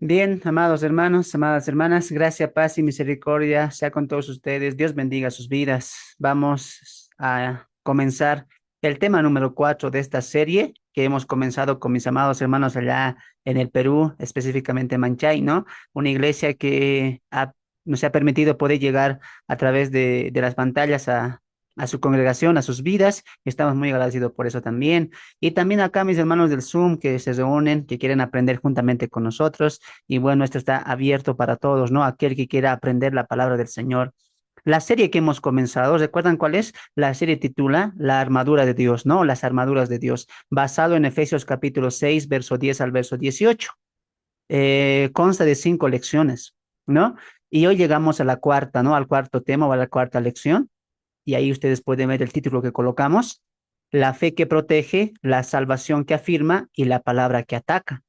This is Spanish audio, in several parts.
Bien, amados hermanos, amadas hermanas, gracia, paz y misericordia sea con todos ustedes. Dios bendiga sus vidas. Vamos a comenzar el tema número 4 de esta serie que hemos comenzado con mis amados hermanos allá en el Perú, específicamente en Manchay, ¿no? Una iglesia que nos ha permitido poder llegar a través de las pantallas a su congregación, a sus vidas. Estamos muy agradecidos por eso también. Y también acá mis hermanos del Zoom que se reúnen, que quieren aprender juntamente con nosotros. Y bueno, esto está abierto para todos, ¿no? Aquel que quiera aprender la palabra del Señor. La serie que hemos comenzado, ¿recuerdan cuál es? La serie titula La armadura de Dios, ¿no? Las armaduras de Dios, basado en Efesios capítulo 6, verso 10 al verso 18. Consta de 5 lecciones, ¿no? Y hoy llegamos a la cuarta, ¿no? Al cuarto tema o a la cuarta lección. Y ahí ustedes pueden ver el título que colocamos: La fe que protege, la salvación que afirma y la palabra que ataca.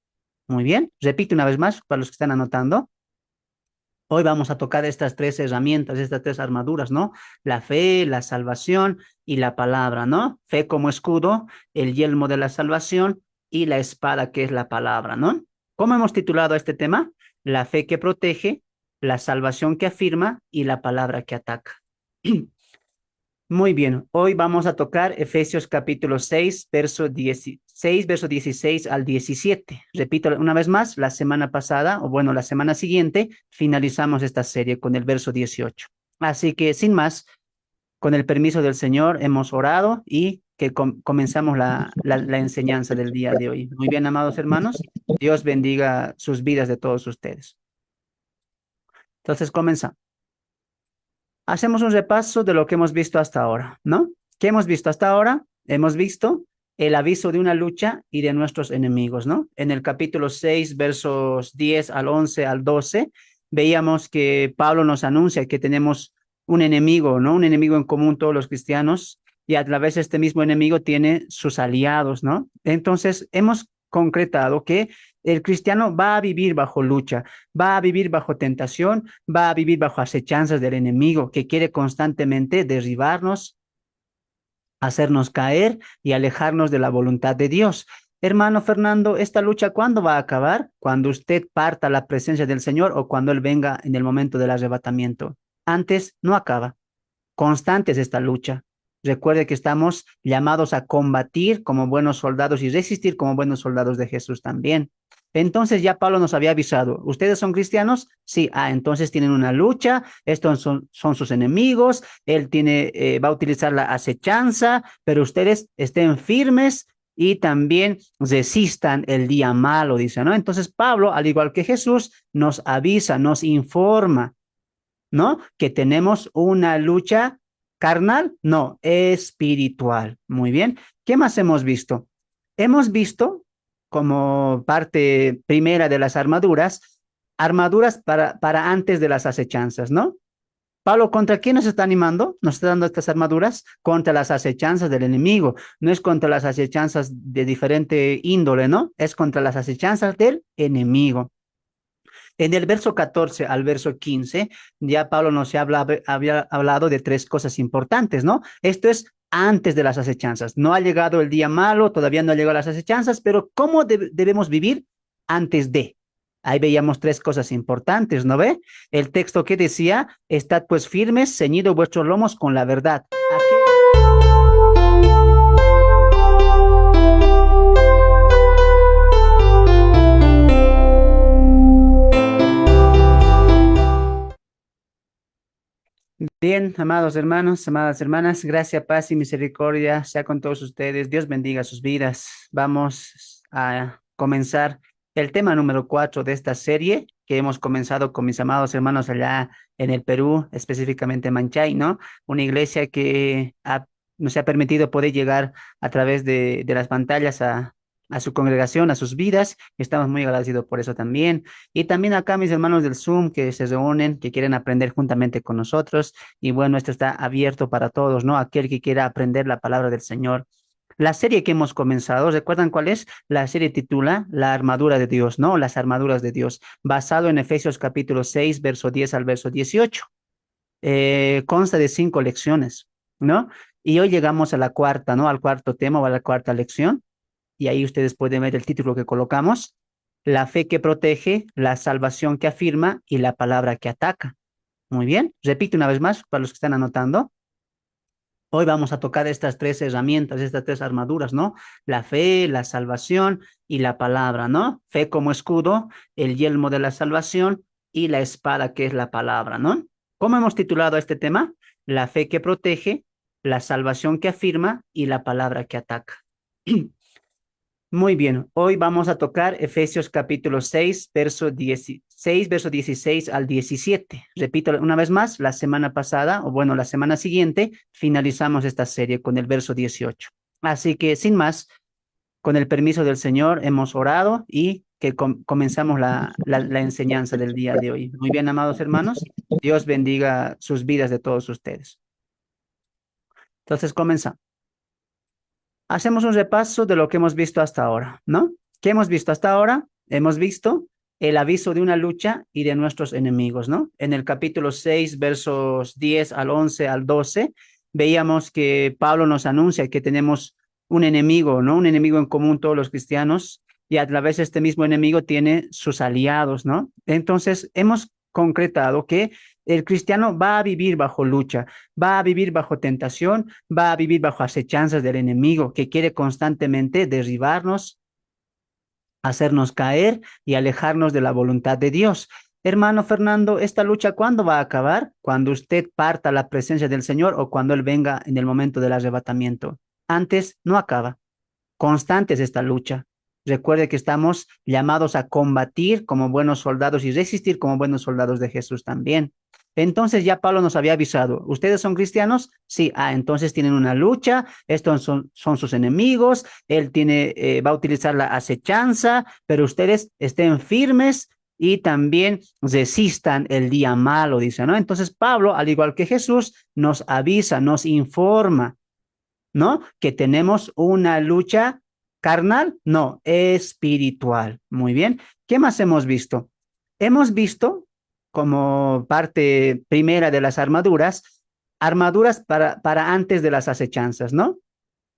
Muy bien, repito una vez más para los que están anotando. Hoy vamos a tocar estas tres herramientas, estas tres armaduras, ¿no? La fe, la salvación y la palabra, ¿no? Fe como escudo, el yelmo de la salvación y la espada que es la palabra, ¿no? ¿Cómo hemos titulado este tema? La fe que protege, la salvación que afirma y la palabra que ataca. Muy bien, hoy vamos a tocar Efesios capítulo 6, verso 16 al 17. Repito una vez más, la semana pasada, o bueno, la semana siguiente, finalizamos esta serie con el verso 18. Así que, sin más, con el permiso del Señor, hemos orado y que comenzamos la enseñanza del día de hoy. Muy bien, amados hermanos, Dios bendiga sus vidas de todos ustedes. Entonces, comenzamos. Hacemos un repaso de lo que hemos visto hasta ahora, ¿no? ¿Qué hemos visto hasta ahora? Hemos visto el aviso de una lucha y de nuestros enemigos, ¿no? En el capítulo 6, versos 10 al 11 al 12, veíamos que Pablo nos anuncia que tenemos un enemigo, ¿no? Un enemigo en común todos los cristianos, y a través de este mismo enemigo tiene sus aliados, ¿no? Entonces, hemos concretado que el cristiano va a vivir bajo lucha, va a vivir bajo tentación, va a vivir bajo acechanzas del enemigo que quiere constantemente derribarnos, hacernos caer y alejarnos de la voluntad de Dios. Hermano Fernando, ¿esta lucha cuándo va a acabar? Cuando usted parta a la presencia del Señor o cuando Él venga en el momento del arrebatamiento. Antes no acaba. Constante es esta lucha. Recuerde que estamos llamados a combatir como buenos soldados y resistir como buenos soldados de Jesús también. Entonces ya Pablo nos había avisado, ¿ustedes son cristianos? Sí, entonces tienen una lucha, estos son sus enemigos, él va a utilizar la acechanza, pero ustedes estén firmes y también resistan el día malo, dice, ¿no? Entonces Pablo, al igual que Jesús, nos avisa, nos informa, ¿no? Que tenemos una lucha carnal, no, espiritual. Muy bien. ¿Qué más hemos visto? Hemos visto como parte primera de las armaduras, armaduras para antes de las acechanzas, ¿no? Pablo, ¿contra quién nos está animando? Nos está dando estas armaduras contra las acechanzas del enemigo. No es contra las acechanzas de diferente índole, ¿no? Es contra las acechanzas del enemigo. En el verso 14 al verso 15, ya Pablo había hablado de tres cosas importantes, ¿no? Esto es antes de las acechanzas. No ha llegado el día malo, todavía no ha llegado las acechanzas, pero ¿cómo debemos vivir antes de? Ahí veíamos tres cosas importantes, ¿no ve? El texto que decía, estad pues firmes, ceñidos vuestros lomos con la verdad. Bien, amados hermanos, amadas hermanas, gracia, paz y misericordia sea con todos ustedes. Dios bendiga sus vidas. Vamos a comenzar el tema número 4 de esta serie que hemos comenzado con mis amados hermanos allá en el Perú, específicamente en Manchay, ¿no? Una iglesia que nos ha permitido poder llegar a través de las pantallas a su congregación, a sus vidas. Estamos muy agradecidos por eso también. Y también acá mis hermanos del Zoom que se reúnen, que quieren aprender juntamente con nosotros. Y bueno, esto está abierto para todos, ¿no? Aquel que quiera aprender la palabra del Señor. La serie que hemos comenzado, ¿recuerdan cuál es? La serie titula La armadura de Dios, ¿no? Las armaduras de Dios, basado en Efesios capítulo 6, verso 10 al verso 18. Consta de 5 lecciones, ¿no? Y hoy llegamos a la cuarta, ¿no? Al cuarto tema o a la cuarta lección. Y ahí ustedes pueden ver el título que colocamos: la fe que protege, la salvación que afirma y la palabra que ataca. Muy bien, repito una vez más para los que están anotando. Hoy vamos a tocar estas tres herramientas, estas tres armaduras, ¿no? La fe, la salvación y la palabra, ¿no? Fe como escudo, el yelmo de la salvación y la espada que es la palabra, ¿no? ¿Cómo hemos titulado este tema? La fe que protege, la salvación que afirma y la palabra que ataca. Muy bien, hoy vamos a tocar Efesios capítulo 6, verso 16 al 17. Repito una vez más, la semana pasada, o bueno, la semana siguiente, finalizamos esta serie con el verso 18. Así que, sin más, con el permiso del Señor, hemos orado y que comenzamos la enseñanza del día de hoy. Muy bien, amados hermanos, Dios bendiga sus vidas de todos ustedes. Entonces, comenzamos. Hacemos un repaso de lo que hemos visto hasta ahora, ¿no? ¿Qué hemos visto hasta ahora? Hemos visto el aviso de una lucha y de nuestros enemigos, ¿no? En el capítulo 6, versos 10 al 11 al 12, veíamos que Pablo nos anuncia que tenemos un enemigo, ¿no? Un enemigo en común todos los cristianos y a través de este mismo enemigo tiene sus aliados, ¿no? Entonces, hemos concretado que el cristiano va a vivir bajo lucha, va a vivir bajo tentación, va a vivir bajo acechanzas del enemigo que quiere constantemente derribarnos, hacernos caer y alejarnos de la voluntad de Dios. Hermano Fernando, ¿esta lucha cuándo va a acabar? Cuando usted parta a la presencia del Señor o cuando Él venga en el momento del arrebatamiento. Antes no acaba. Constante es esta lucha. Recuerde que estamos llamados a combatir como buenos soldados y resistir como buenos soldados de Jesús también. Entonces ya Pablo nos había avisado, ¿ustedes son cristianos? Sí, entonces tienen una lucha, estos son sus enemigos, él va a utilizar la acechanza, pero ustedes estén firmes y también resistan el día malo, dice, ¿no? Entonces Pablo, al igual que Jesús, nos avisa, nos informa, ¿no? Que tenemos una lucha carnal, no, espiritual. Muy bien. ¿Qué más hemos visto? Hemos visto como parte primera de las armaduras, armaduras para antes de las acechanzas, ¿no?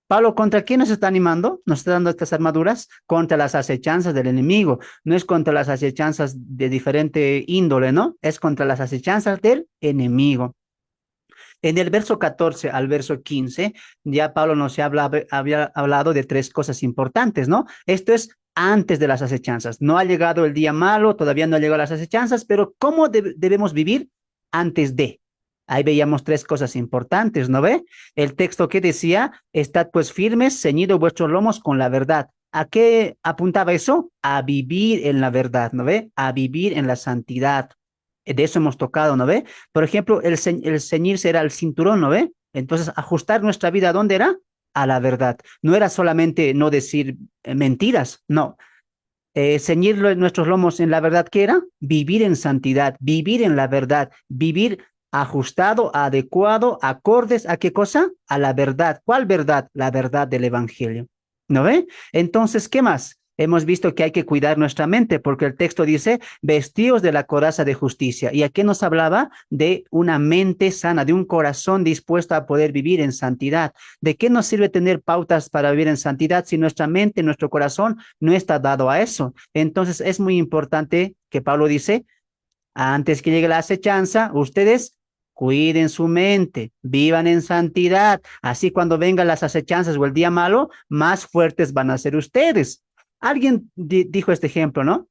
Pablo, ¿contra quién nos está animando? Nos está dando estas armaduras contra las acechanzas del enemigo. No es contra las acechanzas de diferente índole, ¿no? Es contra las acechanzas del enemigo. En el verso 14 al verso 15, ya Pablo había hablado de tres cosas importantes, ¿no? Esto es antes de las acechanzas. No ha llegado el día malo, todavía no ha llegado las acechanzas, pero ¿cómo debemos vivir antes de? Ahí veíamos tres cosas importantes, ¿no ve? El texto que decía, estad pues firmes, ceñidos vuestros lomos con la verdad. ¿A qué apuntaba eso? A vivir en la verdad, ¿no ve? A vivir en la santidad. De eso hemos tocado, ¿no ve? Por ejemplo, el ceñirse era el cinturón, ¿no ve? Entonces, ajustar nuestra vida, ¿a dónde era? A la verdad. No era solamente no decir mentiras, no. Ceñir nuestros lomos en la verdad, ¿qué era? Vivir en santidad, vivir en la verdad, vivir ajustado, adecuado, acordes a qué cosa? A la verdad. ¿Cuál verdad? La verdad del Evangelio. ¿No ve? Entonces, ¿qué más? Hemos visto que hay que cuidar nuestra mente porque el texto dice, vestidos de la coraza de justicia. ¿Y aquí nos hablaba? De una mente sana, de un corazón dispuesto a poder vivir en santidad. ¿De qué nos sirve tener pautas para vivir en santidad si nuestra mente, nuestro corazón no está dado a eso? Entonces es muy importante que Pablo dice, antes que llegue la acechanza, ustedes cuiden su mente, vivan en santidad. Así cuando vengan las acechanzas o el día malo, más fuertes van a ser ustedes. Alguien dijo este ejemplo, ¿no?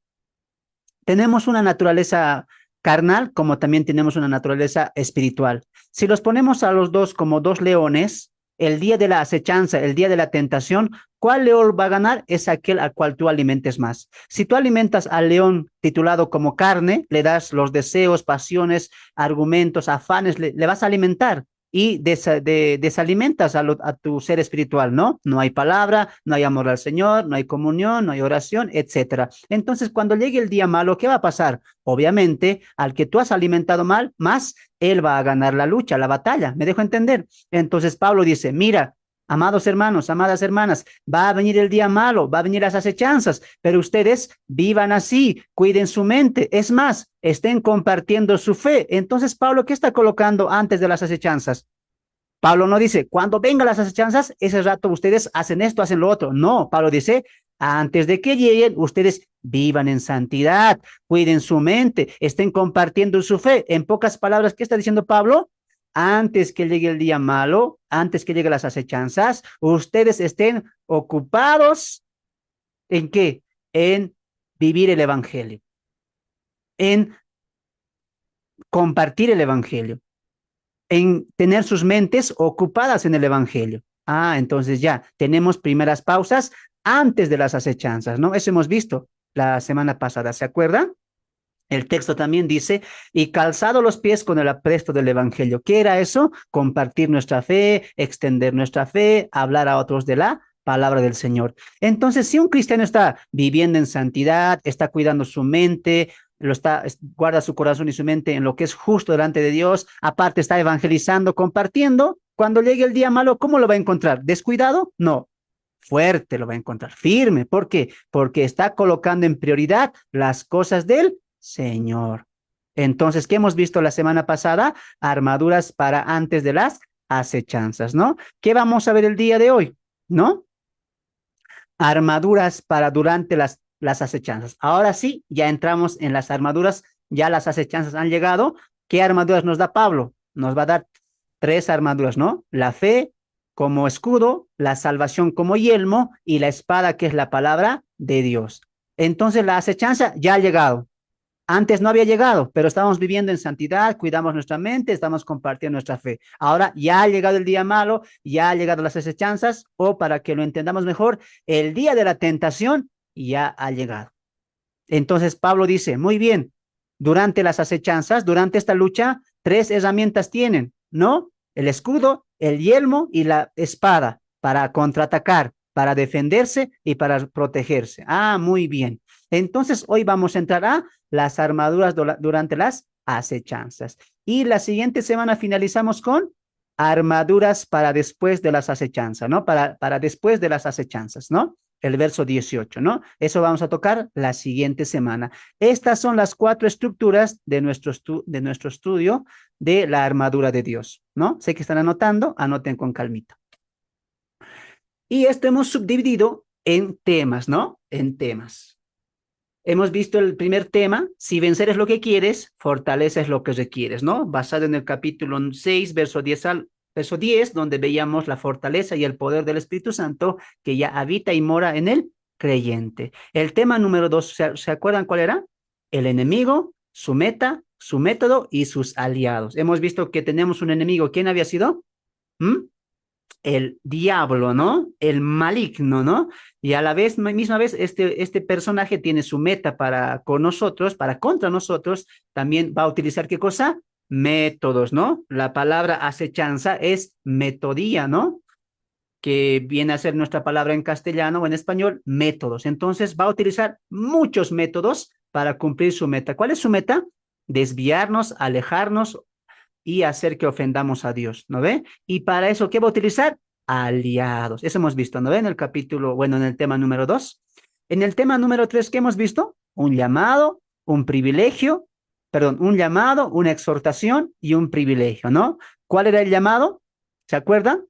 Tenemos una naturaleza carnal como también tenemos una naturaleza espiritual. Si los ponemos a los dos como dos leones, el día de la acechanza, el día de la tentación, ¿cuál león va a ganar? Es aquel al cual tú alimentes más. Si tú alimentas al león titulado como carne, le das los deseos, pasiones, argumentos, afanes, le vas a alimentar y desalimentas a tu ser espiritual, ¿no? No hay palabra, no hay amor al Señor, no hay comunión, no hay oración, etcétera. Entonces, cuando llegue el día malo, ¿qué va a pasar? Obviamente, al que tú has alimentado mal, más él va a ganar la lucha, la batalla. ¿Me dejo entender? Entonces, Pablo dice, mira, amados hermanos, amadas hermanas, va a venir el día malo, va a venir las acechanzas, pero ustedes vivan así, cuiden su mente. Es más, estén compartiendo su fe. Entonces, Pablo, ¿qué está colocando antes de las acechanzas? Pablo no dice, cuando vengan las acechanzas, ese rato ustedes hacen esto, hacen lo otro. No, Pablo dice, Antes de que lleguen, ustedes vivan en santidad, cuiden su mente, estén compartiendo su fe. En pocas palabras, ¿qué está diciendo Pablo? Antes que llegue el día malo, antes que lleguen las acechanzas, ustedes estén ocupados ¿en qué? En vivir el evangelio, en compartir el evangelio, en tener sus mentes ocupadas en el evangelio. Ah, entonces ya tenemos primeras pausas antes de las acechanzas, ¿no? Eso hemos visto la semana pasada, ¿se acuerdan? El texto también dice, y calzado los pies con el apresto del evangelio. ¿Qué era eso? Compartir nuestra fe, extender nuestra fe, hablar a otros de la palabra del Señor. Entonces, si un cristiano está viviendo en santidad, está cuidando su mente, guarda su corazón y su mente en lo que es justo delante de Dios, aparte está evangelizando, compartiendo, cuando llegue el día malo, ¿cómo lo va a encontrar? ¿Descuidado? No, fuerte lo va a encontrar, firme. ¿Por qué? Porque está colocando en prioridad las cosas del Señor. Entonces, ¿qué hemos visto la semana pasada? Armaduras para antes de las acechanzas, ¿no? ¿Qué vamos a ver el día de hoy? ¿No? Armaduras para durante las acechanzas. Ahora sí, ya entramos en las armaduras, ya las acechanzas han llegado. ¿Qué armaduras nos da Pablo? Nos va a dar tres armaduras, ¿no? La fe como escudo, la salvación como yelmo y la espada que es la palabra de Dios. Entonces la acechanza ya ha llegado. Antes no había llegado, pero estábamos viviendo en santidad, cuidamos nuestra mente, estamos compartiendo nuestra fe. Ahora ya ha llegado el día malo, ya ha llegado las acechanzas, o para que lo entendamos mejor, el día de la tentación ya ha llegado. Entonces Pablo dice, muy bien, durante las acechanzas, durante esta lucha, tres herramientas tienen, ¿no? El escudo, el yelmo y la espada para contraatacar, para defenderse y para protegerse. Ah, muy bien. Entonces hoy vamos a entrar a las armaduras durante las acechanzas. Y la siguiente semana finalizamos con armaduras para después de las acechanzas, ¿no? Para después de las acechanzas, ¿no? El verso 18, ¿no? Eso vamos a tocar la siguiente semana. Estas son las cuatro estructuras de nuestro estudio de la armadura de Dios, ¿no? Sé que están anotando, anoten con calmita. Y esto hemos subdividido en temas, ¿no? En temas. Hemos visto el primer tema, si vencer es lo que quieres, fortaleza es lo que requieres, ¿no? Basado en el capítulo 6, verso 10, donde veíamos la fortaleza y el poder del Espíritu Santo que ya habita y mora en el creyente. El tema número 2, ¿se acuerdan cuál era? El enemigo, su meta, su método y sus aliados. Hemos visto que tenemos un enemigo. ¿Quién había sido? ¿Mm? El diablo, ¿no? El maligno, ¿no? Y a la misma vez, este personaje tiene su meta para con nosotros, para contra nosotros, también va a utilizar ¿qué cosa? Métodos, ¿no? La palabra acechanza es metodía, ¿no? Que viene a ser nuestra palabra en castellano o en español, métodos. Entonces va a utilizar muchos métodos para cumplir su meta. ¿Cuál es su meta? Desviarnos, alejarnos y hacer que ofendamos a Dios, ¿no ve? Y para eso, ¿qué va a utilizar? Aliados. Eso hemos visto, ¿no ve? En el capítulo, bueno, en el tema número 2. En el tema número 3, ¿qué hemos visto? Un llamado, un privilegio, perdón, un llamado, una exhortación y un privilegio, ¿no? ¿Cuál era el llamado? ¿Se acuerdan?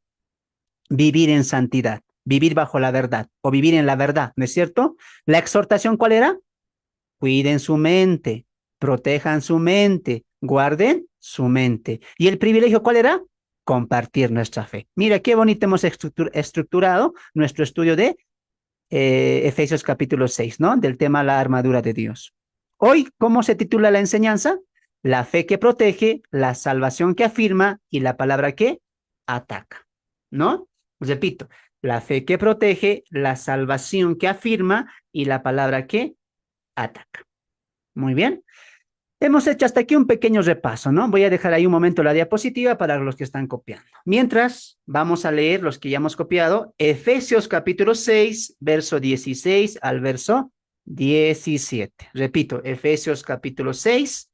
Vivir en santidad, vivir bajo la verdad o vivir en la verdad, ¿no es cierto? La exhortación, ¿cuál era? Cuiden su mente, protejan su mente, guarden su mente. ¿Y el privilegio cuál era? Compartir nuestra fe. Mira qué bonito hemos estructurado nuestro estudio de Efesios capítulo 6, ¿no? Del tema la armadura de Dios. Hoy, ¿cómo se titula la enseñanza? La fe que protege, la salvación que afirma y la palabra que ataca, ¿no? Repito, la fe que protege, la salvación que afirma y la palabra que ataca. Muy bien. Hemos hecho hasta aquí un pequeño repaso, ¿no? Voy a dejar ahí un momento la diapositiva para los que están copiando. Mientras, vamos a leer los que ya hemos copiado, Efesios capítulo 6, verso 16 al verso 17. Repito, Efesios capítulo 6,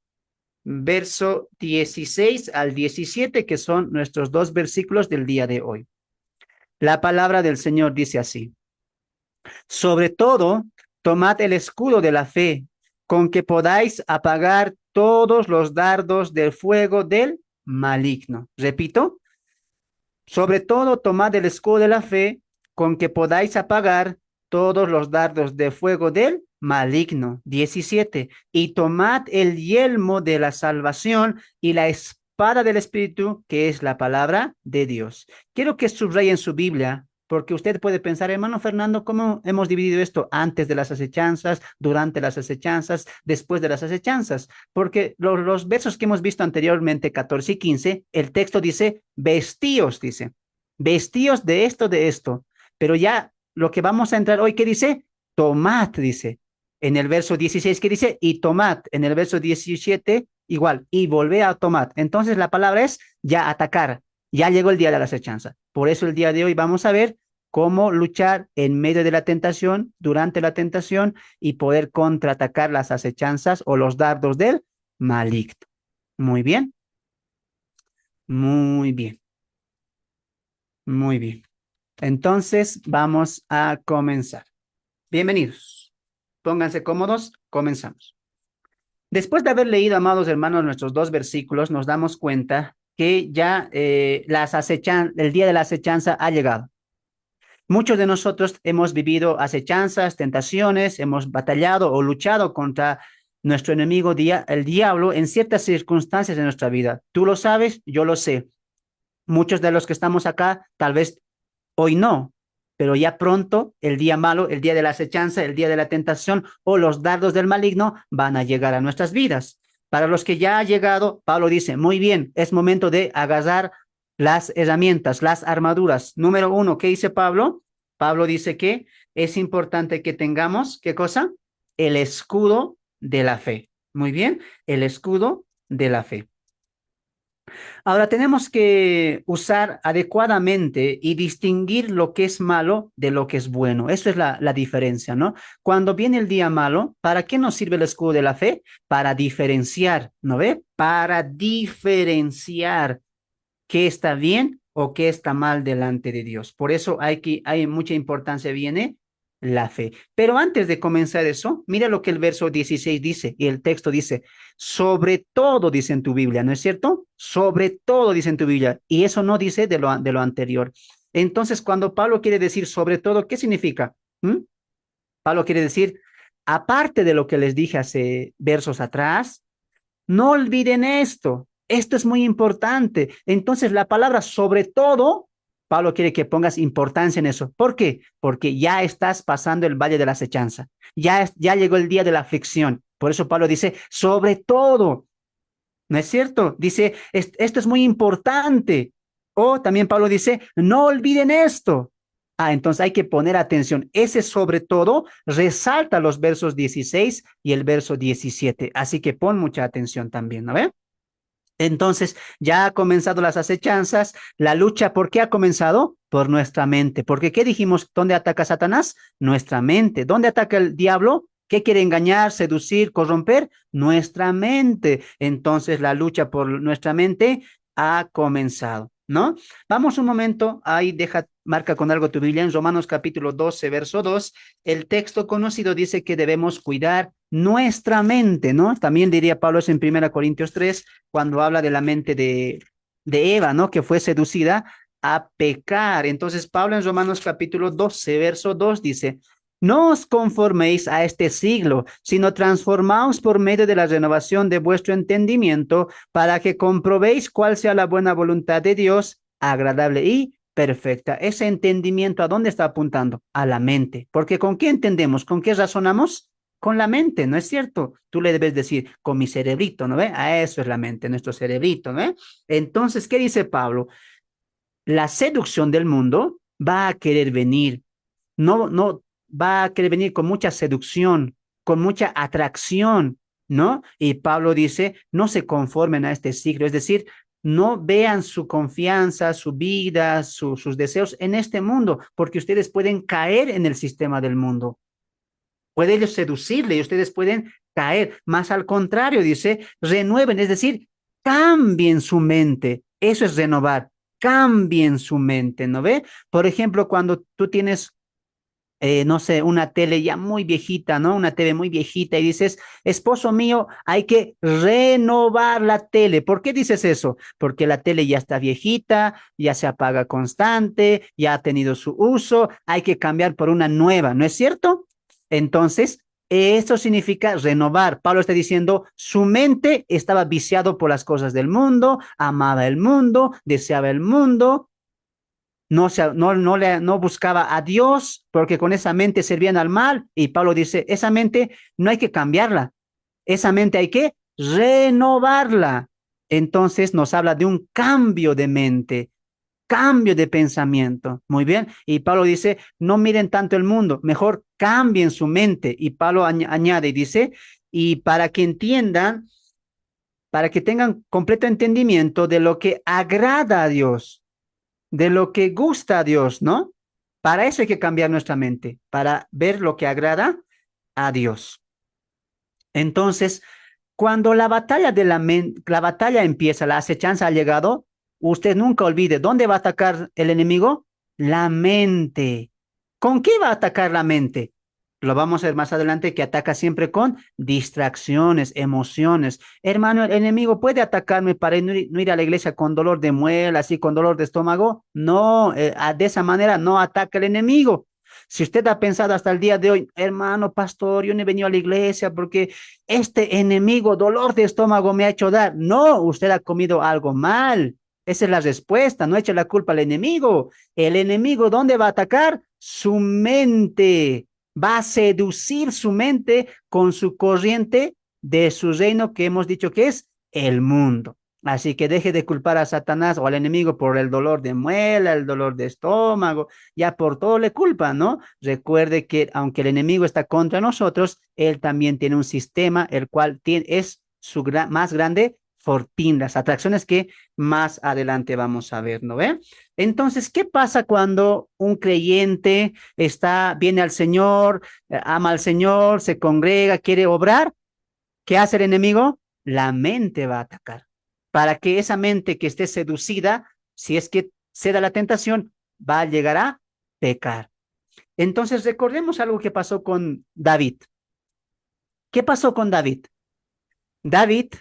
verso 16 al 17, que son nuestros dos versículos del día de hoy. La palabra del Señor dice así: sobre todo, tomad el escudo de la fe, con que podáis apagar todos los dardos del fuego del maligno. Repito, sobre todo, tomad el escudo de la fe, con que podáis apagar todos los dardos de fuego del maligno. 17. Y tomad el yelmo de la salvación y la espada del Espíritu, que es la palabra de Dios. Quiero que subrayen su Biblia, porque usted puede pensar, hermano Fernando, ¿cómo hemos dividido esto? Antes de las acechanzas, durante las acechanzas, después de las acechanzas. Porque los versos que hemos visto anteriormente, 14 y 15, el texto dice, vestíos, dice, vestíos de esto. Pero ya lo que vamos a entrar hoy, ¿qué dice? Tomad, dice. En el verso 16, ¿qué dice? Y tomad. En el verso 17, igual, y volvé a tomar. Entonces la palabra es ya atacar. Ya llegó el día de la acechanza. Por eso el día de hoy vamos a ver cómo luchar en medio de la tentación, durante la tentación y poder contraatacar las acechanzas o los dardos del maligno. Muy bien, muy bien, muy bien. Entonces vamos a comenzar. Bienvenidos. Pónganse cómodos, comenzamos. Después de haber leído, amados hermanos, nuestros dos versículos, nos damos cuenta que ya el día de la acechanza ha llegado. Muchos de nosotros hemos vivido acechanzas, tentaciones, hemos batallado o luchado contra nuestro enemigo, el diablo, en ciertas circunstancias de nuestra vida. Tú lo sabes, yo lo sé. Muchos de los que estamos acá, tal vez hoy no, pero ya pronto el día malo, el día de la acechanza, el día de la tentación o los dardos del maligno van a llegar a nuestras vidas. Para los que ya ha llegado, Pablo dice, muy bien, es momento de agarrar las herramientas, las armaduras. Número uno, ¿qué dice Pablo? Pablo dice que es importante que tengamos, ¿qué cosa? El escudo de la fe. Muy bien, el escudo de la fe. Ahora tenemos que usar adecuadamente y distinguir lo que es malo de lo que es bueno. Eso es la diferencia, ¿no? Cuando viene el día malo, ¿para qué nos sirve el escudo de la fe? Para diferenciar, ¿no ve? Para diferenciar qué está bien o qué está mal delante de Dios. Por eso hay mucha importancia, viene la fe. Pero antes de comenzar eso, mira lo que el verso 16 dice, y el texto dice, sobre todo dice en tu Biblia, ¿no es cierto? Sobre todo dice en tu Biblia, y eso no dice de lo anterior. Entonces, cuando Pablo quiere decir sobre todo, ¿qué significa? ¿Mm? Pablo quiere decir, aparte de lo que les dije hace versos atrás, no olviden esto. Esto es muy importante. Entonces, la palabra sobre todo, Pablo quiere que pongas importancia en eso. ¿Por qué? Porque ya estás pasando el valle de la acechanza. Ya llegó el día de la aflicción. Por eso Pablo dice, sobre todo. ¿No es cierto? Dice, esto es muy importante. O también Pablo dice, no olviden esto. Ah, entonces hay que poner atención. Ese sobre todo resalta los versos 16 y el verso 17. Así que pon mucha atención también, ¿no ve? Entonces, ya ha comenzado las acechanzas, la lucha, ¿por qué ha comenzado? Por nuestra mente. Porque, ¿qué dijimos? ¿Dónde ataca Satanás? Nuestra mente. ¿Dónde ataca el diablo? ¿Qué quiere engañar, seducir, corromper? Nuestra mente. Entonces, la lucha por nuestra mente ha comenzado, ¿no? Vamos un momento, ahí marca con algo tu Biblia, en Romanos capítulo 12, verso 2, el texto conocido dice que debemos cuidar nuestra mente, ¿no? También diría Pablo en 1 Corintios 3, cuando habla de la mente de Eva, ¿no? Que fue seducida a pecar. Entonces, Pablo en Romanos capítulo 12, verso 2 dice, no os conforméis a este siglo, sino transformaos por medio de la renovación de vuestro entendimiento para que comprobéis cuál sea la buena voluntad de Dios, agradable y perfecta. Ese entendimiento, ¿a dónde está apuntando? A la mente. Porque ¿con qué entendemos? ¿Con qué razonamos? Con la mente, ¿no es cierto? Tú le debes decir, con mi cerebrito, ¿no ve? A eso es la mente, nuestro cerebrito, ¿no ve? Entonces, ¿qué dice Pablo? La seducción del mundo va a querer venir, no va a querer venir con mucha seducción, con mucha atracción, ¿no? Y Pablo dice, no se conformen a este siglo, es decir, no vean su confianza, su vida, sus deseos en este mundo, porque ustedes pueden caer en el sistema del mundo. Puede ellos seducirle y ustedes pueden caer. Más al contrario, dice, renueven, es decir, cambien su mente. Eso es renovar. Cambien su mente, ¿no ve? Por ejemplo, cuando tú tienes no sé, una tele ya muy viejita, ¿no? Una tele muy viejita y dices, esposo mío, hay que renovar la tele. ¿Por qué dices eso? Porque la tele ya está viejita, ya se apaga constante, ya ha tenido su uso, hay que cambiar por una nueva, ¿no es cierto? Entonces, esto significa renovar. Pablo está diciendo, su mente estaba viciado por las cosas del mundo, amaba el mundo, deseaba el mundo, no buscaba a Dios porque con esa mente servían al mal. Y Pablo dice, esa mente no hay que cambiarla, esa mente hay que renovarla. Entonces nos habla de un cambio de mente, cambio de pensamiento. Muy bien. Y Pablo dice, no miren tanto el mundo, mejor cambien su mente. Y Pablo añade y dice, y para que entiendan, para que tengan completo entendimiento de lo que agrada a Dios, de lo que gusta a Dios, ¿no? Para eso hay que cambiar nuestra mente, para ver lo que agrada a Dios. Entonces, cuando la batalla empieza, la acechanza ha llegado, usted nunca olvide, ¿dónde va a atacar el enemigo? La mente. ¿Con qué va a atacar la mente? Lo vamos a ver más adelante que ataca siempre con distracciones, emociones. Hermano, el enemigo puede atacarme para no ir a la iglesia con dolor de muela, así con dolor de estómago. No, de esa manera no ataca el enemigo. Si usted ha pensado hasta el día de hoy, hermano pastor, yo no he venido a la iglesia porque este enemigo, dolor de estómago, me ha hecho dar. No, usted ha comido algo mal. Esa es la respuesta. No eche la culpa al enemigo. El enemigo, ¿dónde va a atacar? Su mente. Va a seducir su mente con su corriente de su reino que hemos dicho que es el mundo. Así que deje de culpar a Satanás o al enemigo por el dolor de muela, el dolor de estómago, ya por todo le culpa, ¿no? Recuerde que aunque el enemigo está contra nosotros, él también tiene un sistema, el cual es su más grande fortín, las atracciones que más adelante vamos a ver, ¿no ve? Entonces, ¿qué pasa cuando un creyente viene al Señor, ama al Señor, se congrega, quiere obrar? ¿Qué hace el enemigo? La mente va a atacar. Para que esa mente que esté seducida, si es que ceda la tentación, va a llegar a pecar. Entonces, recordemos algo que pasó con David. ¿Qué pasó con David? David,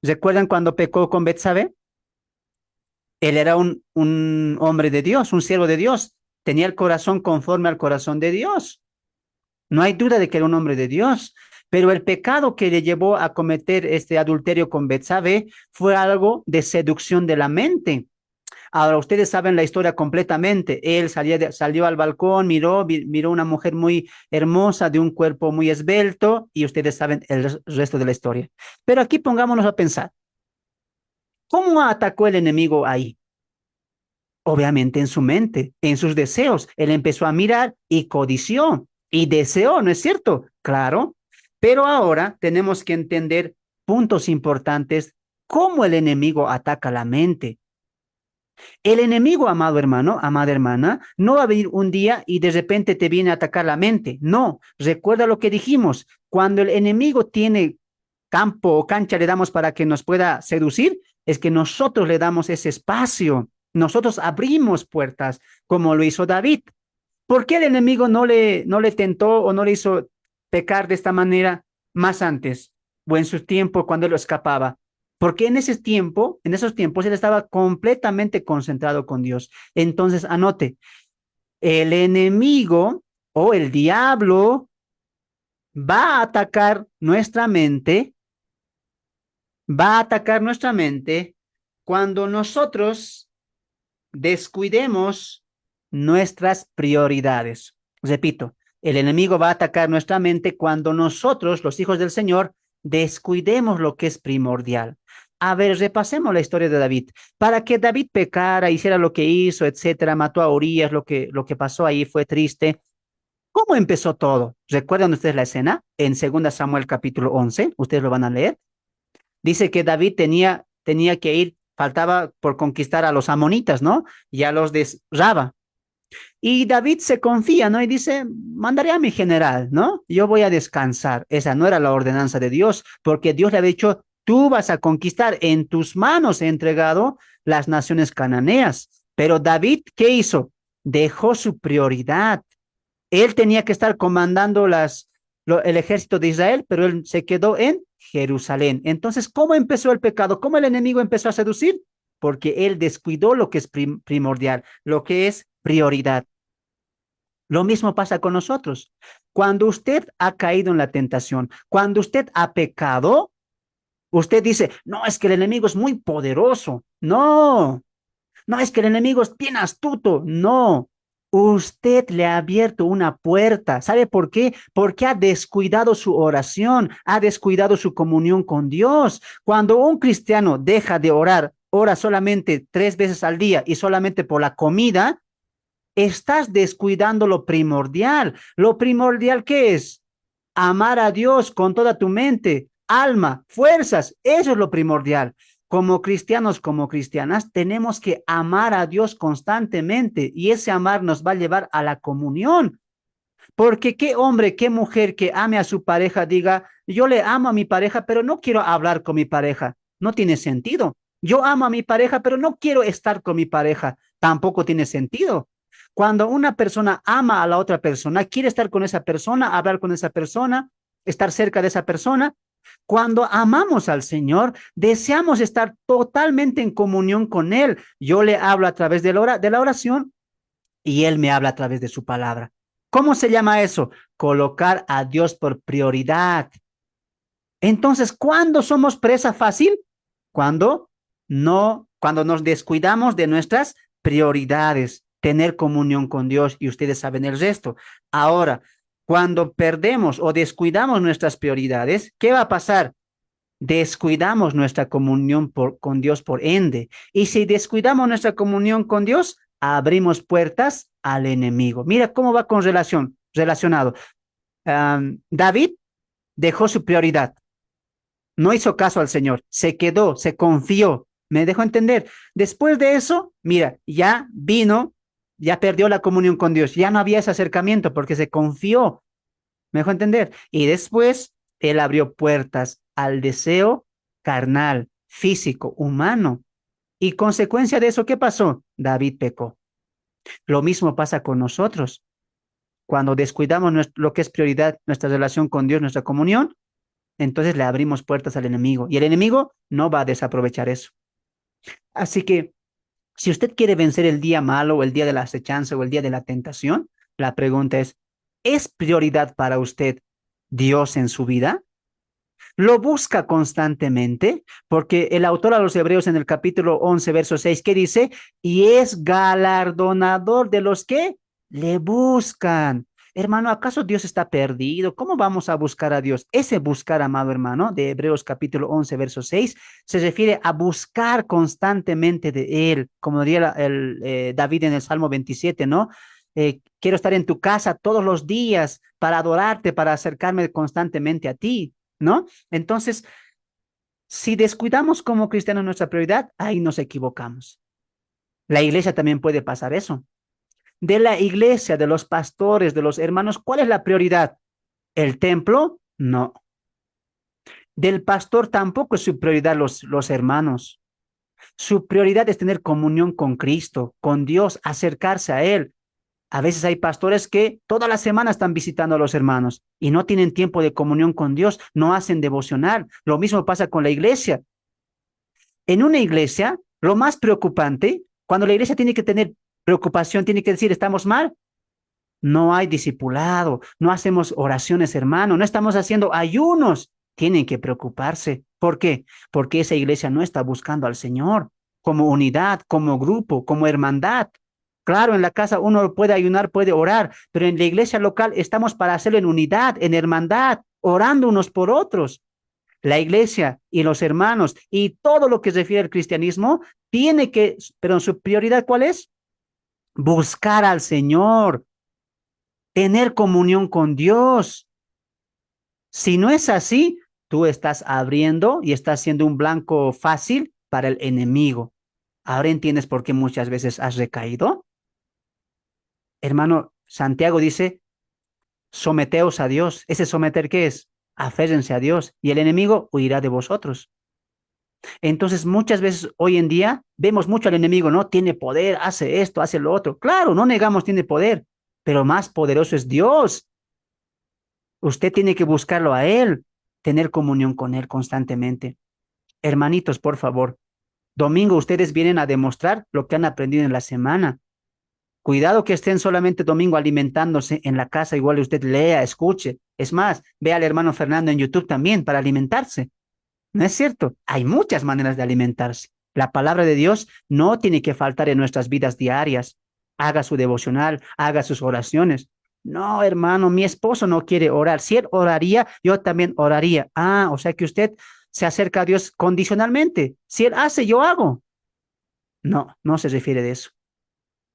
¿recuerdan cuando pecó con Betsabé? Él era un hombre de Dios, un siervo de Dios. Tenía el corazón conforme al corazón de Dios. No hay duda de que era un hombre de Dios, pero el pecado que le llevó a cometer este adulterio con Betsabé fue algo de seducción de la mente. Ahora, ustedes saben la historia completamente. Él salió al balcón, miró una mujer muy hermosa, de un cuerpo muy esbelto, y ustedes saben el resto de la historia. Pero aquí pongámonos a pensar, ¿cómo atacó el enemigo ahí? Obviamente en su mente, en sus deseos. Él empezó a mirar y codició y deseó, ¿no es cierto? Claro. Pero ahora tenemos que entender puntos importantes, cómo el enemigo ataca la mente. El enemigo, amado hermano, amada hermana, no va a venir un día y de repente te viene a atacar la mente. No, recuerda lo que dijimos. Cuando el enemigo tiene campo o cancha, le damos para que nos pueda seducir, es que nosotros le damos ese espacio. Nosotros abrimos puertas, como lo hizo David. ¿Por qué el enemigo no le tentó o no le hizo pecar de esta manera más antes o en su tiempo cuando él lo escapaba? Porque en esos tiempos, él estaba completamente concentrado con Dios. Entonces, anote, el enemigo o el diablo va a atacar nuestra mente, va a atacar nuestra mente cuando nosotros descuidemos nuestras prioridades. Repito, el enemigo va a atacar nuestra mente cuando nosotros, los hijos del Señor, descuidemos lo que es primordial. A ver, repasemos la historia de David. Para que David pecara, hiciera lo que hizo, etcétera, mató a Urias, lo que pasó ahí fue triste. ¿Cómo empezó todo? ¿Recuerdan ustedes la escena? En 2 Samuel capítulo 11, ustedes lo van a leer. Dice que David tenía que ir, faltaba por conquistar a los amonitas, ¿no? Y a los de Raba. Y David se confía, ¿no? Y dice, mandaré a mi general, ¿no? Yo voy a descansar. Esa no era la ordenanza de Dios, porque Dios le había dicho, tú vas a conquistar, en tus manos he entregado las naciones cananeas. Pero David, ¿qué hizo? Dejó su prioridad. Él tenía que estar comandando el ejército de Israel, pero él se quedó en Jerusalén. Entonces, ¿cómo empezó el pecado? ¿Cómo el enemigo empezó a seducir? Porque él descuidó lo que es primordial, lo que es prioridad. Lo mismo pasa con nosotros. Cuando usted ha caído en la tentación, cuando usted ha pecado, usted dice, no, es que el enemigo es muy poderoso. No, no, es que el enemigo es bien astuto. No, usted le ha abierto una puerta. ¿Sabe por qué? Porque ha descuidado su oración, ha descuidado su comunión con Dios. Cuando un cristiano deja de orar, ora solamente 3 veces al día y solamente por la comida, estás descuidando lo primordial. Lo primordial, ¿qué es? Amar a Dios con toda tu mente, alma, fuerzas. Eso es lo primordial. Como cristianos, como cristianas, tenemos que amar a Dios constantemente y ese amar nos va a llevar a la comunión. Porque qué hombre, qué mujer que ame a su pareja diga, yo le amo a mi pareja, pero no quiero hablar con mi pareja. No tiene sentido. Yo amo a mi pareja, pero no quiero estar con mi pareja. Tampoco tiene sentido. Cuando una persona ama a la otra persona, quiere estar con esa persona, hablar con esa persona, estar cerca de esa persona. Cuando amamos al Señor, deseamos estar totalmente en comunión con Él. Yo le hablo a través de la oración y Él me habla a través de su palabra. ¿Cómo se llama eso? Colocar a Dios por prioridad. Entonces, ¿cuándo somos presa fácil? Cuando cuando nos descuidamos de nuestras prioridades, tener comunión con Dios y ustedes saben el resto. Ahora, cuando perdemos o descuidamos nuestras prioridades, ¿qué va a pasar? Descuidamos nuestra comunión con Dios por ende. Y si descuidamos nuestra comunión con Dios, abrimos puertas al enemigo. Mira cómo va relacionado. David dejó su prioridad, no hizo caso al Señor, se quedó, se confió, me dejó entender. Después de eso, mira, ya vino, ya perdió la comunión con Dios, ya no había ese acercamiento porque se confió, me dejó entender. Y después él abrió puertas al deseo carnal, físico, humano. Y consecuencia de eso, ¿qué pasó? David pecó. Lo mismo pasa con nosotros. Cuando descuidamos lo que es prioridad, nuestra relación con Dios, nuestra comunión, entonces le abrimos puertas al enemigo. Y el enemigo no va a desaprovechar eso. Así que si usted quiere vencer el día malo o el día de la acechanza o el día de la tentación, la pregunta ¿es prioridad para usted Dios en su vida? Lo busca constantemente, porque el autor a los Hebreos en el capítulo 11, verso 6, ¿qué dice? Y es galardonador de los que le buscan. Hermano, ¿acaso Dios está perdido? ¿Cómo vamos a buscar a Dios? Ese buscar, amado hermano, de Hebreos capítulo 11, verso 6, se refiere a buscar constantemente de Él, como diría David en el Salmo 27, ¿no? Quiero estar en tu casa todos los días para adorarte, para acercarme constantemente a ti, ¿no? Entonces, si descuidamos como cristianos nuestra prioridad, ahí nos equivocamos. La iglesia también puede pasar eso. De la iglesia, de los pastores, de los hermanos, ¿cuál es la prioridad? ¿El templo? No. Del pastor tampoco es su prioridad los hermanos. Su prioridad es tener comunión con Cristo, con Dios, acercarse a Él. A veces hay pastores que toda la semana están visitando a los hermanos y no tienen tiempo de comunión con Dios, no hacen devocional. Lo mismo pasa con la iglesia. En una iglesia, lo más preocupante, cuando la iglesia tiene que tener preocupación, tiene que decir, estamos mal, no hay discipulado, no hacemos oraciones, hermano, no estamos haciendo ayunos. Tienen que preocuparse. ¿Por qué? Porque esa iglesia no está buscando al Señor como unidad, como grupo, como hermandad. Claro, en la casa uno puede ayunar, puede orar, pero en la iglesia local estamos para hacerlo en unidad, en hermandad, orando unos por otros. La iglesia y los hermanos y todo lo que se refiere al cristianismo tiene que, pero su prioridad, ¿cuál es? Buscar al Señor, tener comunión con Dios. Si no es así, tú estás abriendo y estás siendo un blanco fácil para el enemigo. ¿Ahora entiendes por qué muchas veces has recaído? Hermano, Santiago dice, someteos a Dios. ¿Ese someter qué es? Aférrense a Dios y el enemigo huirá de vosotros. Entonces, muchas veces hoy en día vemos mucho al enemigo, ¿no? Tiene poder, hace esto, hace lo otro. Claro, no negamos, tiene poder, pero más poderoso es Dios. Usted tiene que buscarlo a Él, tener comunión con Él constantemente. Hermanitos, por favor, domingo ustedes vienen a demostrar lo que han aprendido en la semana. Cuidado que estén solamente domingo alimentándose en la casa, igual usted lea, escuche. Es más, vea al hermano Fernando en YouTube también para alimentarse. ¿No es cierto? Hay muchas maneras de alimentarse. La palabra de Dios no tiene que faltar en nuestras vidas diarias. Haga su devocional, haga sus oraciones. No, hermano, mi esposo no quiere orar. Si él oraría, yo también oraría. Ah, o sea que usted se acerca a Dios condicionalmente. Si él hace, yo hago. No, no se refiere de eso.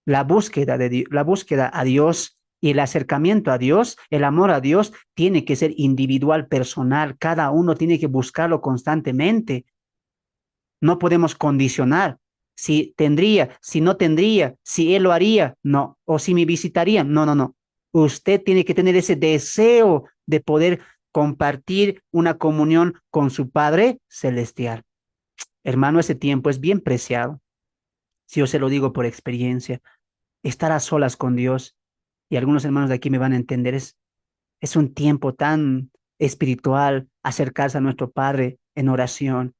La búsqueda a Dios y el acercamiento a Dios, el amor a Dios, tiene que ser individual, personal. Cada uno tiene que buscarlo constantemente. No podemos condicionar si tendría, si no tendría, si él lo haría, no, o si me visitaría, no, no, no. Usted tiene que tener ese deseo de poder compartir una comunión con su Padre Celestial. Hermano, ese tiempo es bien preciado, si yo se lo digo por experiencia. Estar a solas con Dios, y algunos hermanos de aquí me van a entender, es un tiempo tan espiritual, acercarse a nuestro Padre en oración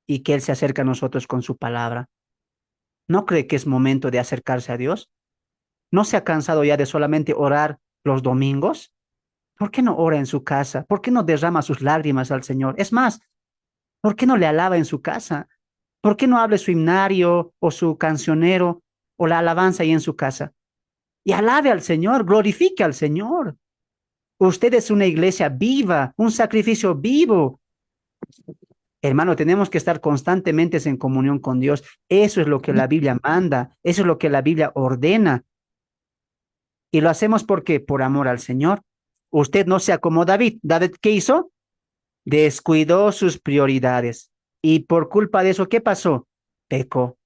y que Él se acerca a nosotros con su palabra. ¿No cree que es momento de acercarse a Dios? ¿No se ha cansado ya de solamente orar los domingos? ¿Por qué no ora en su casa? ¿Por qué no derrama sus lágrimas al Señor? Es más, ¿por qué no le alaba en su casa? ¿Por qué no hable su himnario o su cancionero o la alabanza ahí en su casa? Y alabe al Señor, glorifique al Señor. Usted es una iglesia viva, un sacrificio vivo. Hermano, tenemos que estar constantemente en comunión con Dios. Eso es lo que la Biblia manda, eso es lo que la Biblia ordena. Y lo hacemos porque por amor al Señor. Usted no sea como David. ¿David qué hizo? Descuidó sus prioridades. Y por culpa de eso, ¿qué pasó? Pecó.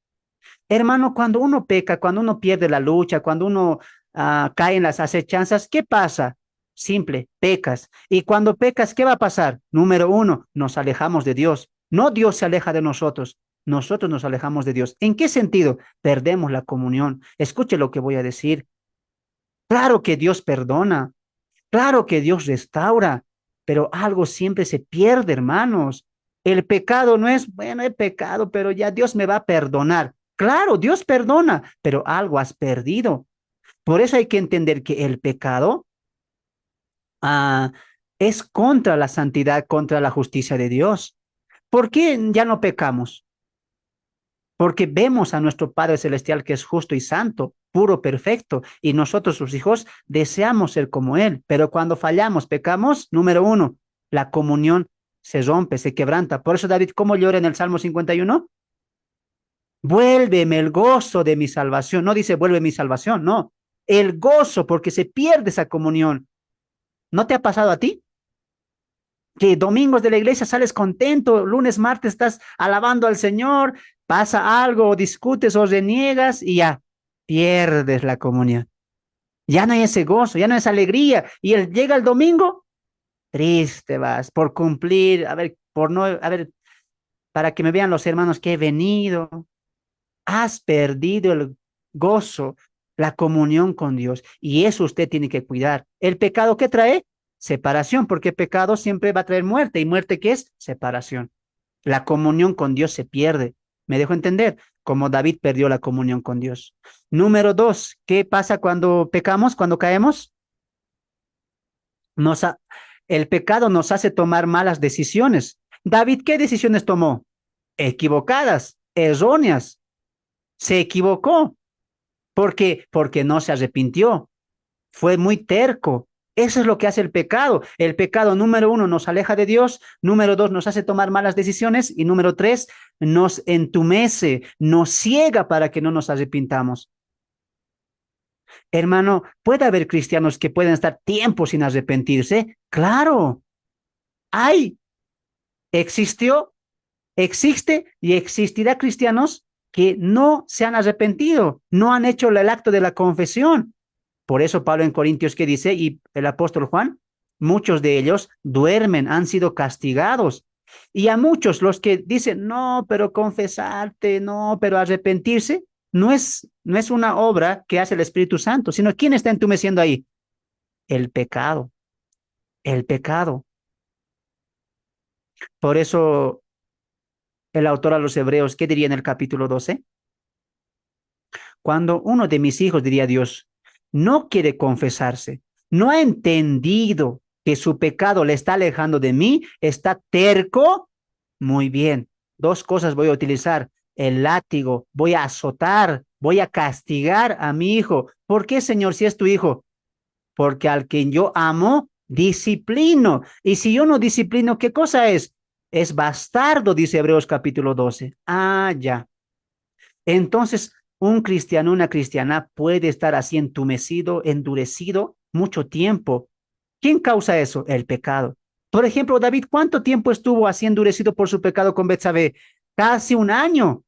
Hermano, cuando uno peca, cuando uno pierde la lucha, cuando uno cae en las acechanzas, ¿qué pasa? Simple, pecas. Y cuando pecas, ¿qué va a pasar? Número uno, nos alejamos de Dios. No Dios se aleja de nosotros nos alejamos de Dios. ¿En qué sentido? Perdemos la comunión. Escuche lo que voy a decir. Claro que Dios perdona, claro que Dios restaura, pero algo siempre se pierde, hermanos. El pecado no es, bueno, he pecado, pero ya Dios me va a perdonar. Claro, Dios perdona, pero algo has perdido. Por eso hay que entender que el pecado ah, es contra la santidad, contra la justicia de Dios. ¿Por qué ya no pecamos? Porque vemos a nuestro Padre Celestial que es justo y santo, puro, perfecto, y nosotros, sus hijos, deseamos ser como Él, pero cuando fallamos, pecamos, número uno, la comunión se rompe, se quebranta. Por eso David, ¿cómo llora en el Salmo 51? Vuélveme el gozo de mi salvación. No dice vuelve mi salvación, no. El gozo, porque se pierde esa comunión. ¿No te ha pasado a ti? Que domingos de la iglesia sales contento, lunes, martes estás alabando al Señor, pasa algo, o discutes o reniegas y ya pierdes la comunión. Ya no hay ese gozo, ya no hay esa alegría. Y él llega el domingo, triste vas por cumplir, a ver, por no, a ver, para que me vean los hermanos que he venido. Has perdido el gozo, la comunión con Dios. Y eso usted tiene que cuidar. ¿El pecado qué trae? Separación, porque pecado siempre va a traer muerte. ¿Y muerte qué es? Separación. La comunión con Dios se pierde. ¿Me dejo entender? Como David perdió la comunión con Dios. Número dos, ¿qué pasa cuando pecamos, cuando caemos? Nos ha- el pecado nos hace tomar malas decisiones. David, ¿qué decisiones tomó? Equivocadas, erróneas. Se equivocó. ¿Por qué? Porque no se arrepintió. Fue muy terco. Eso es lo que hace el pecado. El pecado, número uno, nos aleja de Dios. Número dos, nos hace tomar malas decisiones. Y número tres, nos entumece, nos ciega para que no nos arrepintamos. Hermano, ¿puede haber cristianos que pueden estar tiempo sin arrepentirse? Claro, hay, existió, existe y existirá cristianos que no se han arrepentido, no han hecho el acto de la confesión. Por eso Pablo en Corintios que dice, y el apóstol Juan, muchos de ellos duermen, han sido castigados. Y a muchos los que dicen, no, pero confesarte, no, pero arrepentirse, No es una obra que hace el Espíritu Santo, sino ¿quién está entumeciendo ahí? El pecado, el pecado. Por eso el autor a los Hebreos, ¿qué diría en el capítulo 12? Cuando uno de mis hijos, diría Dios, no quiere confesarse, no ha entendido que su pecado le está alejando de mí, está terco, muy bien. Dos cosas voy a utilizar. El látigo, voy a azotar, voy a castigar a mi hijo. ¿Por qué, Señor, si es tu hijo? Porque al quien yo amo, disciplino. Y si yo no disciplino, ¿qué cosa es? Es bastardo, dice Hebreos capítulo 12. Ah, ya. Entonces, un cristiano, una cristiana puede estar así entumecido, endurecido mucho tiempo. ¿Quién causa eso? El pecado. Por ejemplo, David, ¿cuánto tiempo estuvo así endurecido por su pecado con Betsabé? Casi un año.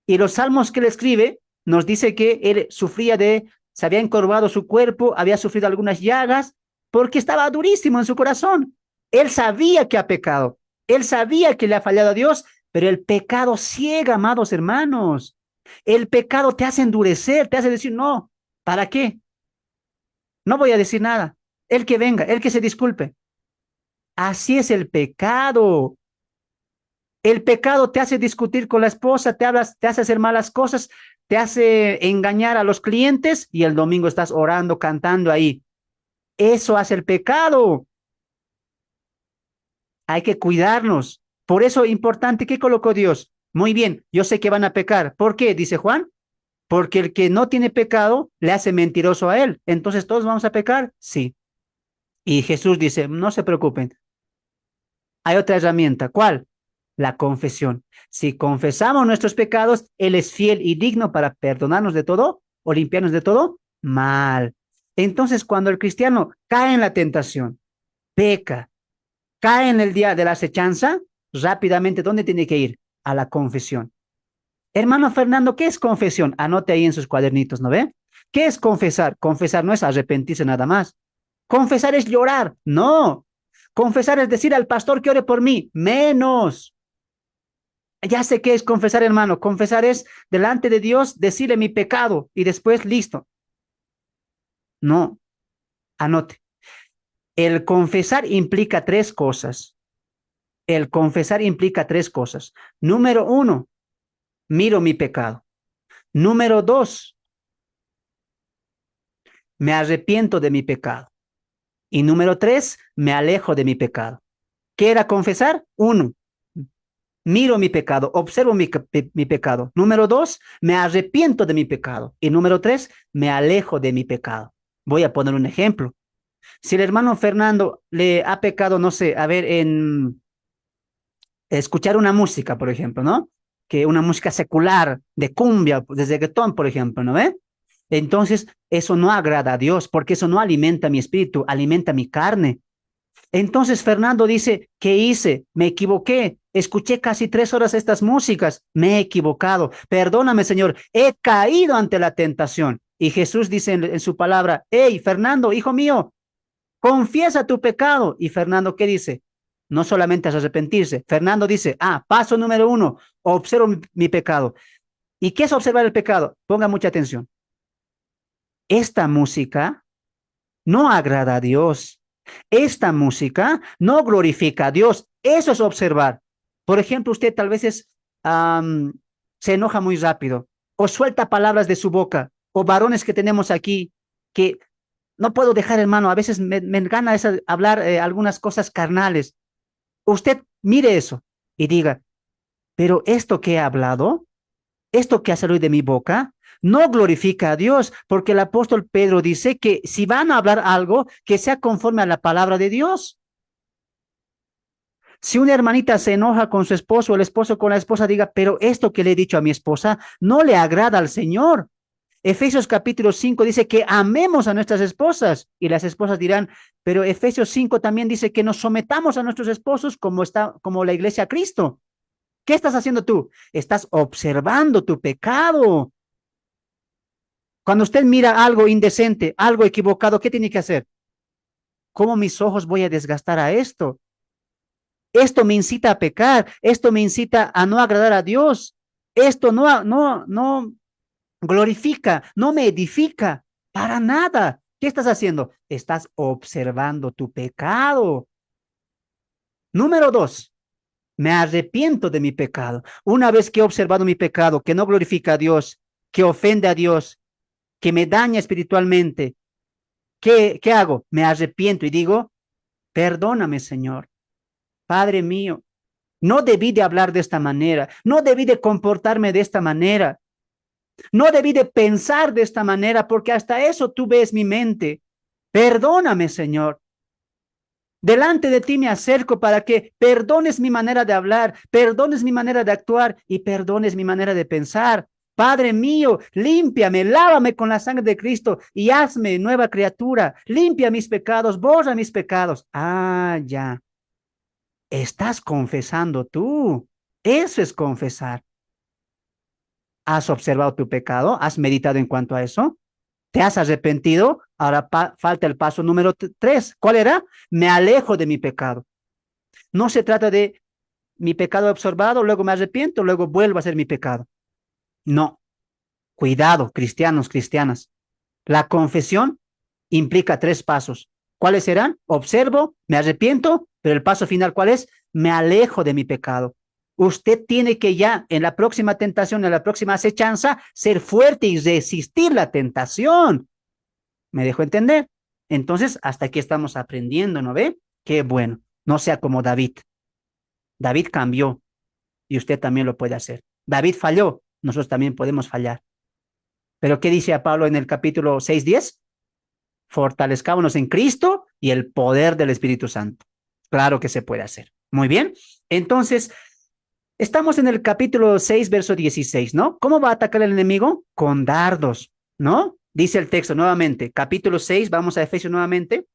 Y los salmos que él escribe nos dice que él sufría se había encorvado su cuerpo, había sufrido algunas llagas, porque estaba durísimo en su corazón. Él sabía que ha pecado, él sabía que le ha fallado a Dios, pero el pecado ciega, amados hermanos. El pecado te hace endurecer, te hace decir, no, ¿para qué? No voy a decir nada. El que venga, el que se disculpe. Así es el pecado. El pecado te hace discutir con la esposa, te hace hacer malas cosas, te hace engañar a los clientes y el domingo estás orando, cantando ahí. Eso hace el pecado. Hay que cuidarnos. Por eso es importante que colocó Dios. Muy bien, yo sé que van a pecar. ¿Por qué? Dice Juan. Porque el que no tiene pecado le hace mentiroso a él. Entonces, ¿todos vamos a pecar? Sí. Y Jesús dice, no se preocupen. Hay otra herramienta. ¿Cuál? La confesión. Si confesamos nuestros pecados, Él es fiel y digno para perdonarnos de todo o limpiarnos de todo mal. Entonces, cuando el cristiano cae en la tentación, peca, cae en el día de la acechanza, rápidamente, ¿dónde tiene que ir? A la confesión. Hermano Fernando, ¿qué es confesión? Anote ahí en sus cuadernitos, ¿no ve? ¿Qué es confesar? Confesar no es arrepentirse nada más. Confesar es llorar. No. Confesar es decir al pastor que ore por mí. Menos. Ya sé qué es confesar, hermano. Confesar es delante de Dios decirle mi pecado y después listo. No, anote. El confesar implica tres cosas. El confesar implica tres cosas. Número uno, miro mi pecado. Número dos, me arrepiento de mi pecado. Y número tres, me alejo de mi pecado. ¿Qué era confesar? Uno, miro mi pecado, observo mi pecado. Número dos, me arrepiento de mi pecado. Y número tres, me alejo de mi pecado. Voy a poner un ejemplo. Si el hermano Fernando le ha pecado, no sé, a ver, en escuchar una música, por ejemplo, ¿no? Que una música secular, de cumbia, de reggaetón, por ejemplo, ¿no ve? Entonces, eso no agrada a Dios, porque eso no alimenta mi espíritu, alimenta mi carne. Entonces Fernando dice, ¿qué hice? Me equivoqué. Escuché casi 3 horas estas músicas. Me he equivocado. Perdóname, Señor. He caído ante la tentación. Y Jesús dice en su palabra, hey, Fernando, hijo mío, confiesa tu pecado. Y Fernando, ¿qué dice? No solamente es arrepentirse. Fernando dice, paso número uno, observo mi pecado. ¿Y qué es observar el pecado? Ponga mucha atención. Esta música no agrada a Dios. Esta música no glorifica a Dios. Eso es observar. Por ejemplo, usted tal vez se enoja muy rápido o suelta palabras de su boca o varones que tenemos aquí que no puedo dejar, hermano, a veces me gana hablar algunas cosas carnales. Usted mire eso y diga, pero esto que he hablado, esto que ha salido de mi boca, no glorifica a Dios, porque el apóstol Pedro dice que si van a hablar algo, que sea conforme a la palabra de Dios. Si una hermanita se enoja con su esposo, o el esposo con la esposa, diga, pero esto que le he dicho a mi esposa no le agrada al Señor. Efesios capítulo 5 dice que amemos a nuestras esposas y las esposas dirán, pero Efesios 5 también dice que nos sometamos a nuestros esposos como la iglesia a Cristo. ¿Qué estás haciendo tú? Estás observando tu pecado. Cuando usted mira algo indecente, algo equivocado, ¿qué tiene que hacer? ¿Cómo mis ojos voy a desgastar a esto? Esto me incita a pecar, esto me incita a no agradar a Dios. Esto no, no, no. glorifica, no me edifica para nada. ¿Qué estás haciendo? Estás observando tu pecado. Número dos, me arrepiento de mi pecado. Una vez que he observado mi pecado, que no glorifica a Dios, que ofende a Dios, que me daña espiritualmente, ¿qué hago? Me arrepiento y digo, perdóname, Señor, Padre mío. No debí de hablar de esta manera, no debí de comportarme de esta manera, no debí de pensar de esta manera, porque hasta eso tú ves mi mente. Perdóname, Señor. Delante de ti me acerco para que perdones mi manera de hablar, perdones mi manera de actuar y perdones mi manera de pensar. Padre mío, límpiame, lávame con la sangre de Cristo y hazme nueva criatura. Limpia mis pecados, borra mis pecados. Ah, ya. Estás confesando tú. Eso es confesar. ¿Has observado tu pecado? ¿Has meditado en cuanto a eso? ¿Te has arrepentido? Ahora falta el paso número 3. ¿Cuál era? Me alejo de mi pecado. No se trata de mi pecado observado, luego me arrepiento, luego vuelvo a hacer mi pecado. No. Cuidado, cristianos, cristianas. La confesión implica 3 pasos. ¿Cuáles serán? Observo, me arrepiento, pero el paso final, ¿cuál es? Me alejo de mi pecado. Usted tiene que ya en la próxima tentación, en la próxima acechanza, ser fuerte y resistir la tentación. ¿Me dejo entender? Entonces, hasta aquí estamos aprendiendo, ¿no ve? Qué bueno. No sea como David. David cambió y usted también lo puede hacer. David falló, nosotros también podemos fallar. Pero ¿qué dice a Pablo en el capítulo 6:10? Fortalezcámonos en Cristo y el poder del Espíritu Santo. Claro que se puede hacer. Muy bien. Entonces, estamos en el capítulo 6, verso 16, ¿no? ¿Cómo va a atacar el enemigo? Con dardos, ¿no? Dice el texto nuevamente, capítulo 6, vamos a Efesios nuevamente,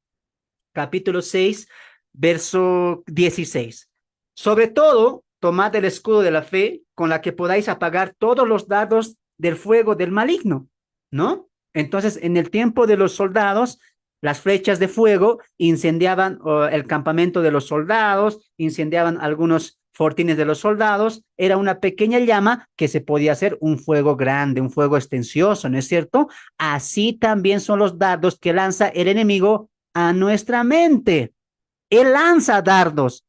capítulo 6, verso 16. Sobre todo, tomad el escudo de la fe con la que podáis apagar todos los dardos del fuego del maligno, ¿no? Entonces, en el tiempo de los soldados, las flechas de fuego incendiaban el campamento de los soldados, incendiaban algunos fortines de los soldados, era una pequeña llama que se podía hacer un fuego grande, un fuego extensioso, ¿no es cierto? Así también son los dardos que lanza el enemigo a nuestra mente. Él lanza dardos,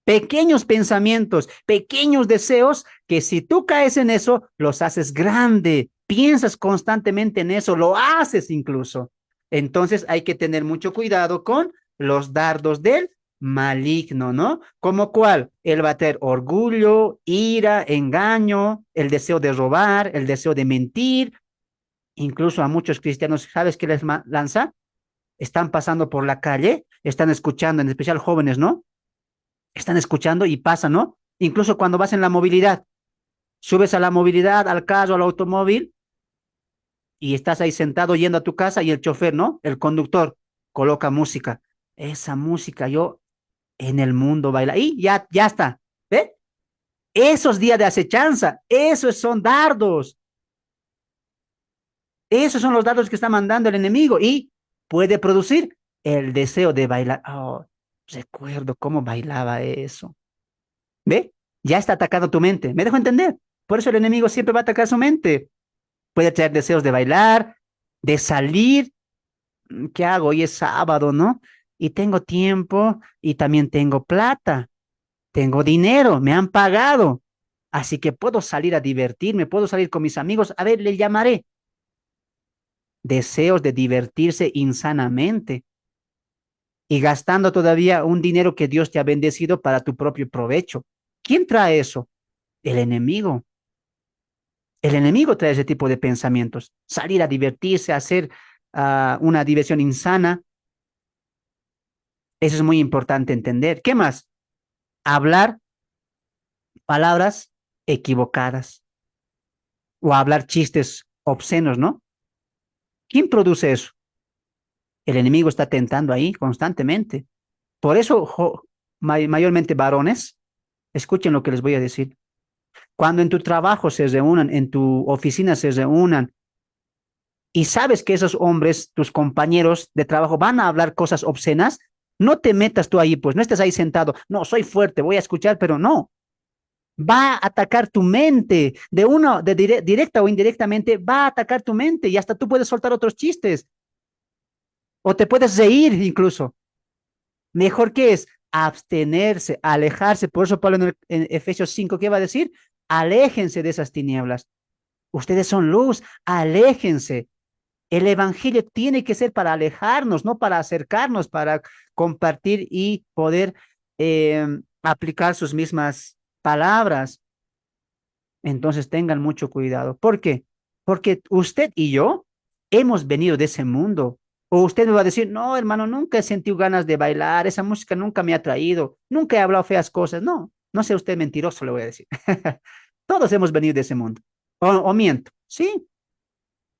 pequeños pensamientos, pequeños deseos que si tú caes en eso, los haces grande, piensas constantemente en eso, lo haces incluso. Entonces hay que tener mucho cuidado con los dardos del maligno, ¿no? ¿Como cuál? Él va a tener orgullo, ira, engaño, el deseo de robar, el deseo de mentir. Incluso a muchos cristianos, ¿sabes qué les lanza? Están pasando por la calle, están escuchando, en especial jóvenes, ¿no? Están escuchando y pasan, ¿no? Incluso cuando vas en la movilidad, subes a la movilidad, al carro, al automóvil, y estás ahí sentado yendo a tu casa y el chofer, ¿no? El conductor coloca música. Esa música yo en el mundo baila. Y ya está. ¿Ve? Esos días de acechanza, esos son dardos. Esos son los dardos que está mandando el enemigo y puede producir el deseo de bailar. Oh, recuerdo cómo bailaba eso. ¿Ve? Ya está atacando tu mente. ¿Me dejo entender? Por eso el enemigo siempre va a atacar su mente. Puede traer deseos de bailar, de salir. ¿Qué hago? Hoy es sábado, ¿no? Y tengo tiempo y también tengo plata. Tengo dinero, me han pagado. Así que puedo salir a divertirme, puedo salir con mis amigos. A ver, le llamaré. Deseos de divertirse insanamente y gastando todavía un dinero que Dios te ha bendecido para tu propio provecho. ¿Quién trae eso? El enemigo. El enemigo trae ese tipo de pensamientos. Salir a divertirse, a hacer una diversión insana. Eso es muy importante entender. ¿Qué más? Hablar palabras equivocadas o hablar chistes obscenos, ¿no? ¿Quién produce eso? El enemigo está tentando ahí constantemente. Por eso, mayormente varones, escuchen lo que les voy a decir. Cuando en tu trabajo se reúnan, en tu oficina se reúnan, y sabes que esos hombres, tus compañeros de trabajo, van a hablar cosas obscenas, no te metas tú ahí, pues no estés ahí sentado. No, soy fuerte, voy a escuchar, pero no. Va a atacar tu mente, directa o indirectamente, va a atacar tu mente y hasta tú puedes soltar otros chistes o te puedes reír incluso. Mejor que es abstenerse, alejarse. Por eso Pablo en Efesios 5, ¿qué va a decir? Aléjense de esas tinieblas. Ustedes son luz, aléjense. El evangelio tiene que ser para alejarnos, no para acercarnos, para compartir y poder aplicar sus mismas palabras. Entonces tengan mucho cuidado. ¿Por qué? Porque usted y yo hemos venido de ese mundo. O usted me va a decir, no, hermano, nunca he sentido ganas de bailar, esa música nunca me ha traído, nunca he hablado feas cosas. No, no sea usted mentiroso, le voy a decir. Todos hemos venido de ese mundo. O miento, sí,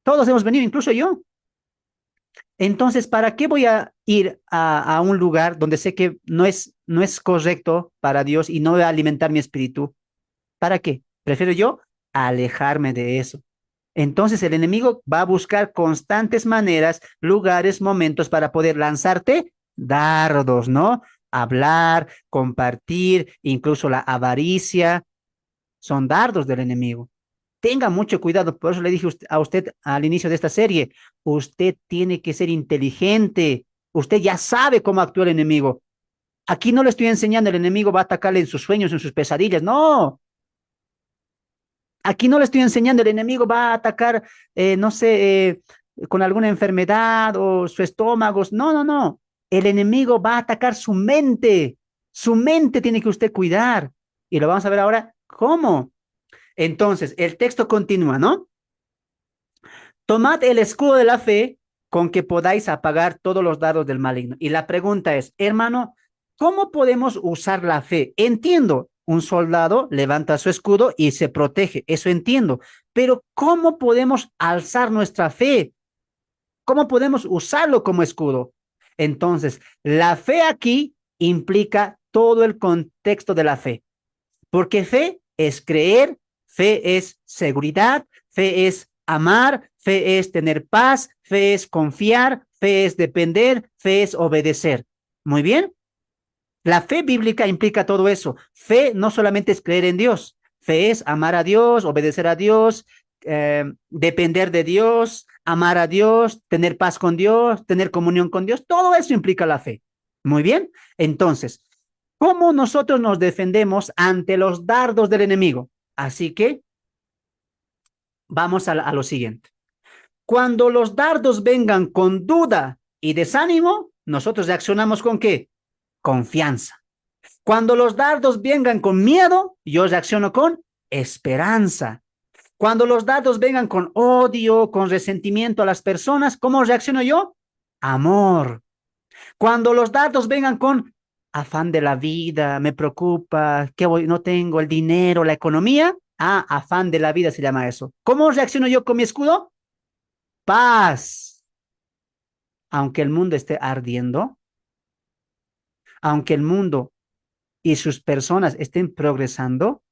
todos hemos venido, incluso yo. Entonces, ¿para qué voy a ir a un lugar donde sé que no es correcto para Dios y no voy a alimentar mi espíritu? ¿Para qué? Prefiero yo alejarme de eso. Entonces el enemigo va a buscar constantes maneras, lugares, momentos para poder lanzarte dardos, ¿no? Hablar, compartir, incluso la avaricia, son dardos del enemigo. Tenga mucho cuidado, por eso le dije a usted al inicio de esta serie, usted tiene que ser inteligente, usted ya sabe cómo actúa el enemigo. Aquí no le estoy enseñando, el enemigo va a atacarle en sus sueños, en sus pesadillas, no, aquí no le estoy enseñando, el enemigo va a atacar, no sé, con alguna enfermedad o su estómago. No, no, no. El enemigo va a atacar su mente. Su mente tiene que usted cuidar. Y lo vamos a ver ahora cómo. Entonces, el texto continúa, ¿no? Tomad el escudo de la fe con que podáis apagar todos los dardos del maligno. Y la pregunta es, hermano, ¿cómo podemos usar la fe? Entiendo, un soldado levanta su escudo y se protege, eso entiendo, pero ¿cómo podemos alzar nuestra fe? ¿Cómo podemos usarlo como escudo? Entonces, la fe aquí implica todo el contexto de la fe, porque fe es creer, fe es seguridad, fe es amar, fe es tener paz, fe es confiar, fe es depender, fe es obedecer. Muy bien. La fe bíblica implica todo eso. Fe no solamente es creer en Dios, fe es amar a Dios, obedecer a Dios, depender de Dios, amar a Dios, tener paz con Dios, tener comunión con Dios. Todo eso implica la fe. Muy bien. Entonces, ¿cómo nosotros nos defendemos ante los dardos del enemigo? Así que vamos a lo siguiente. Cuando los dardos vengan con duda y desánimo, nosotros reaccionamos con qué? Confianza. Cuando los dardos vengan con miedo, yo reacciono con esperanza. Cuando los dardos vengan con odio, con resentimiento a las personas, ¿cómo reacciono yo? Amor. Cuando los dardos vengan con afán de la vida, me preocupa, que voy, no tengo el dinero, la economía, afán de la vida se llama eso. ¿Cómo reacciono yo con mi escudo? Paz. Aunque el mundo esté ardiendo, aunque el mundo y sus personas estén progresando,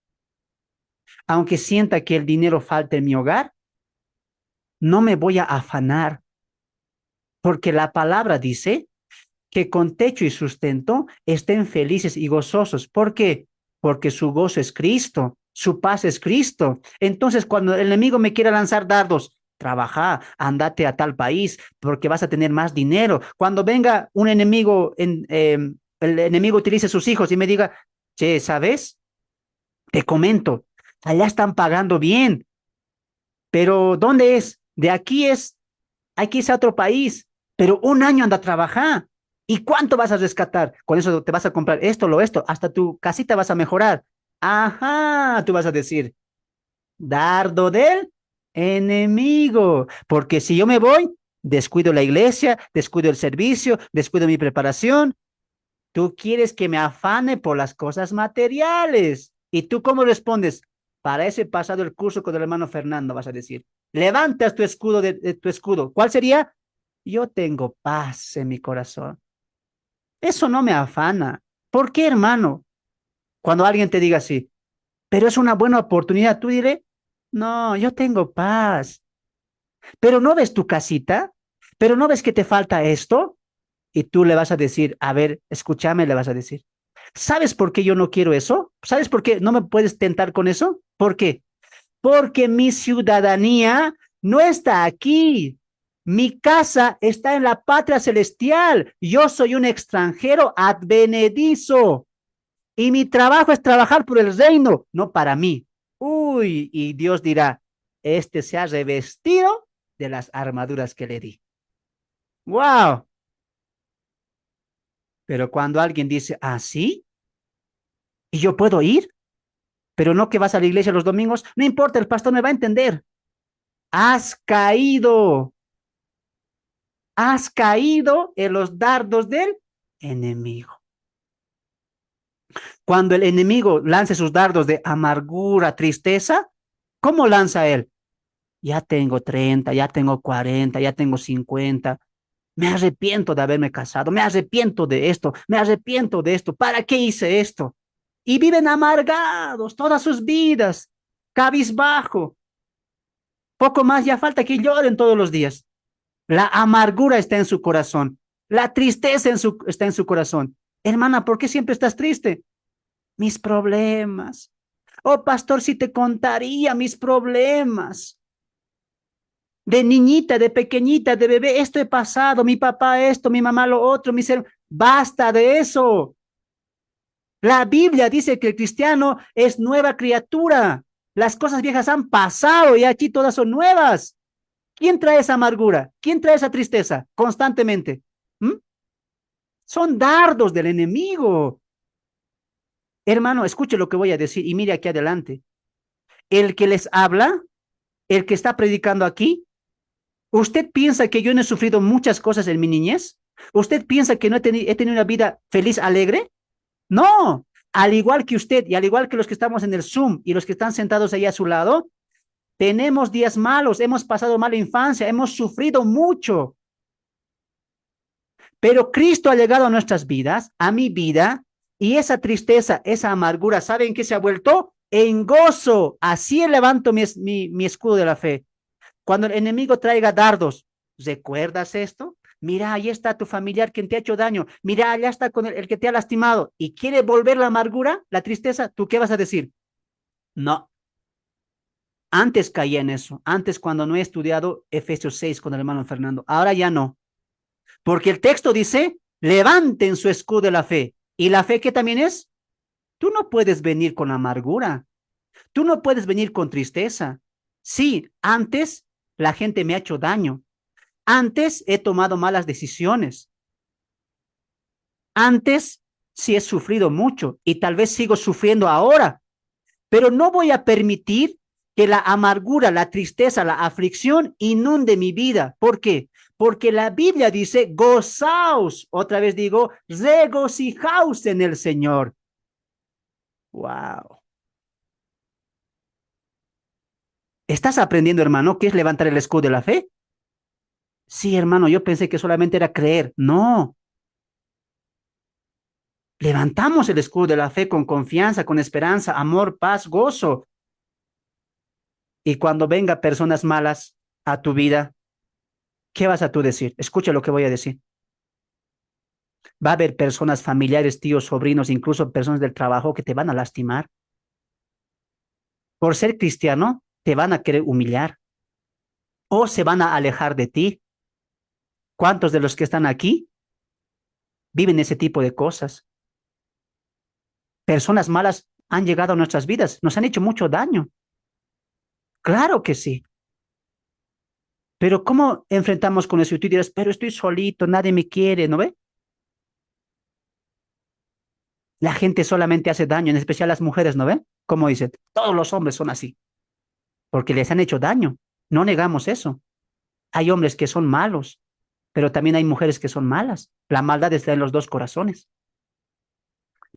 aunque sienta que el dinero falta en mi hogar, no me voy a afanar, porque la palabra dice que con techo y sustento estén felices y gozosos. ¿Por qué? Porque su gozo es Cristo, su paz es Cristo. Entonces, cuando el enemigo me quiera lanzar dardos, trabaja, andate a tal país, porque vas a tener más dinero. Cuando venga un enemigo, el enemigo utilice sus hijos y me diga, che, ¿sabes? Te comento, allá están pagando bien, pero ¿dónde es? De aquí es, hay que irse a otro país, pero un año anda a trabajar. ¿Y cuánto vas a rescatar? Con eso te vas a comprar esto, lo esto, hasta tu casita vas a mejorar. Ajá, tú vas a decir, dardo del enemigo, porque si yo me voy, descuido la iglesia, descuido el servicio, descuido mi preparación. Tú quieres que me afane por las cosas materiales. ¿Y tú cómo respondes? Para ese pasado el curso con el hermano Fernando, vas a decir. Levantas tu escudo de tu escudo. ¿Cuál sería? Yo tengo paz en mi corazón. Eso no me afana. ¿Por qué, hermano? Cuando alguien te diga así, pero es una buena oportunidad, tú diré, no, yo tengo paz. Pero no ves tu casita, pero no ves que te falta esto. Y tú le vas a decir, a ver, escúchame, le vas a decir. ¿Sabes por qué yo no quiero eso? ¿Sabes por qué no me puedes tentar con eso? ¿Por qué? Porque mi ciudadanía no está aquí. Mi casa está en la patria celestial. Yo soy un extranjero advenedizo y mi trabajo es trabajar por el reino, no para mí. Uy, y Dios dirá, este se ha revestido de las armaduras que le di. ¡Wow! Pero cuando alguien dice, ¿ah, sí? ¿Y yo puedo ir? Pero no que vas a la iglesia los domingos, no importa, el pastor me va a entender. Has caído, has caído en los dardos del enemigo. Cuando el enemigo lance sus dardos de amargura, tristeza, ¿cómo lanza él? Ya tengo 30, ya tengo 40, ya tengo 50. Me arrepiento de haberme casado, me arrepiento de esto, me arrepiento de esto. ¿Para qué hice esto? Y viven amargados todas sus vidas, cabizbajo. Poco más ya falta que lloren todos los días. La amargura está en su corazón. La tristeza está en su corazón. Hermana, ¿por qué siempre estás triste? Mis problemas. Oh, pastor, si te contaría mis problemas. De niñita, de pequeñita, de bebé, esto he pasado, mi papá esto, mi mamá lo otro, mi ser. Basta de eso. La Biblia dice que el cristiano es nueva criatura. Las cosas viejas han pasado y aquí todas son nuevas. ¿Quién trae esa amargura? ¿Quién trae esa tristeza constantemente? ¿Mm? Son dardos del enemigo. Hermano, escuche lo que voy a decir y mire aquí adelante. El que les habla, el que está predicando aquí, ¿usted piensa que yo no he sufrido muchas cosas en mi niñez? ¿Usted piensa que no he tenido una vida feliz, alegre? No. Al igual que usted y al igual que los que estamos en el Zoom y los que están sentados ahí a su lado, tenemos días malos, hemos pasado mala infancia, hemos sufrido mucho. Pero Cristo ha llegado a nuestras vidas, a mi vida, y esa tristeza, esa amargura, ¿saben qué se ha vuelto? En gozo. Así levanto mi escudo de la fe. Cuando el enemigo traiga dardos, ¿recuerdas esto? Mira, ahí está tu familiar quien te ha hecho daño. Mira, allá está con el que te ha lastimado y quiere volver la amargura, la tristeza. ¿Tú qué vas a decir? No, antes caía en eso. Antes cuando no he estudiado Efesios 6 con el hermano Fernando. Ahora ya no. Porque el texto dice, levanten su escudo de la fe. ¿Y la fe qué también es? Tú no puedes venir con amargura. Tú no puedes venir con tristeza. Sí, antes la gente me ha hecho daño. Antes he tomado malas decisiones. Antes sí he sufrido mucho y tal vez sigo sufriendo ahora, pero no voy a permitir que la amargura, la tristeza, la aflicción inunde mi vida. ¿Por qué? Porque la Biblia dice, gozaos, otra vez digo, regocijaos en el Señor. Wow. ¿Estás aprendiendo, hermano, qué es levantar el escudo de la fe? Sí, hermano, yo pensé que solamente era creer. No, levantamos el escudo de la fe con confianza, con esperanza, amor, paz, gozo. Y cuando venga personas malas a tu vida, ¿qué vas a tú decir? Escucha lo que voy a decir. Va a haber personas, familiares, tíos, sobrinos, incluso personas del trabajo que te van a lastimar. Por ser cristiano, te van a querer humillar o se van a alejar de ti. ¿Cuántos de los que están aquí viven ese tipo de cosas? Personas malas han llegado a nuestras vidas, nos han hecho mucho daño. Claro que sí. Pero ¿cómo enfrentamos con eso? Y tú dirás, pero estoy solito, nadie me quiere, ¿no ve? La gente solamente hace daño, en especial las mujeres, ¿no ve? Como dicen, todos los hombres son así, porque les han hecho daño. No negamos eso. Hay hombres que son malos, pero también hay mujeres que son malas. La maldad está en los dos corazones.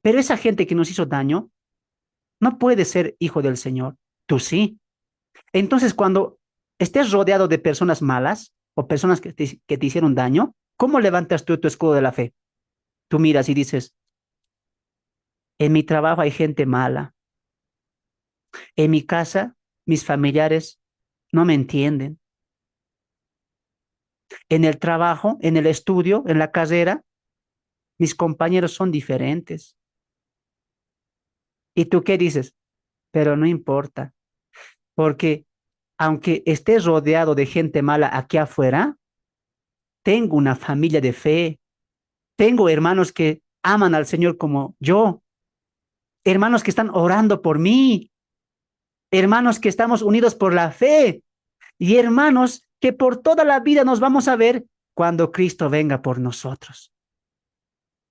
Pero esa gente que nos hizo daño no puede ser hijo del Señor. Tú sí. Entonces, cuando estés rodeado de personas malas o personas que te hicieron daño, ¿cómo levantas tú tu escudo de la fe? Tú miras y dices, en mi trabajo hay gente mala. En mi casa, mis familiares no me entienden. En el trabajo, en el estudio, en la carrera, mis compañeros son diferentes. ¿Y tú qué dices? Pero no importa, porque aunque estés rodeado de gente mala aquí afuera, tengo una familia de fe, tengo hermanos que aman al Señor como yo, hermanos que están orando por mí, hermanos que estamos unidos por la fe y hermanos que por toda la vida nos vamos a ver cuando Cristo venga por nosotros.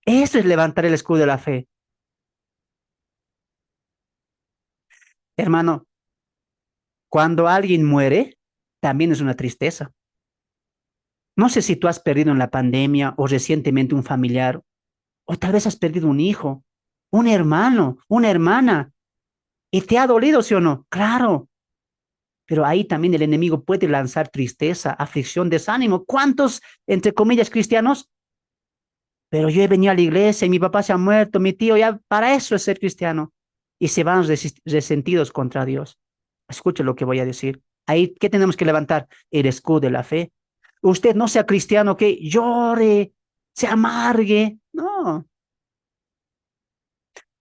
Eso es levantar el escudo de la fe. Hermano, cuando alguien muere, también es una tristeza. No sé si tú has perdido en la pandemia o recientemente un familiar, o tal vez has perdido un hijo, un hermano, una hermana, y te ha dolido, ¿sí o no? Claro, pero ahí también el enemigo puede lanzar tristeza, aflicción, desánimo. ¿Cuántos, entre comillas, cristianos? Pero yo he venido a la iglesia y mi papá se ha muerto, mi tío, ya para eso es ser cristiano. Y se van resentidos contra Dios. Escuche lo que voy a decir. Ahí, ¿qué tenemos que levantar? El escudo de la fe. Usted no sea cristiano que llore, se amargue. No.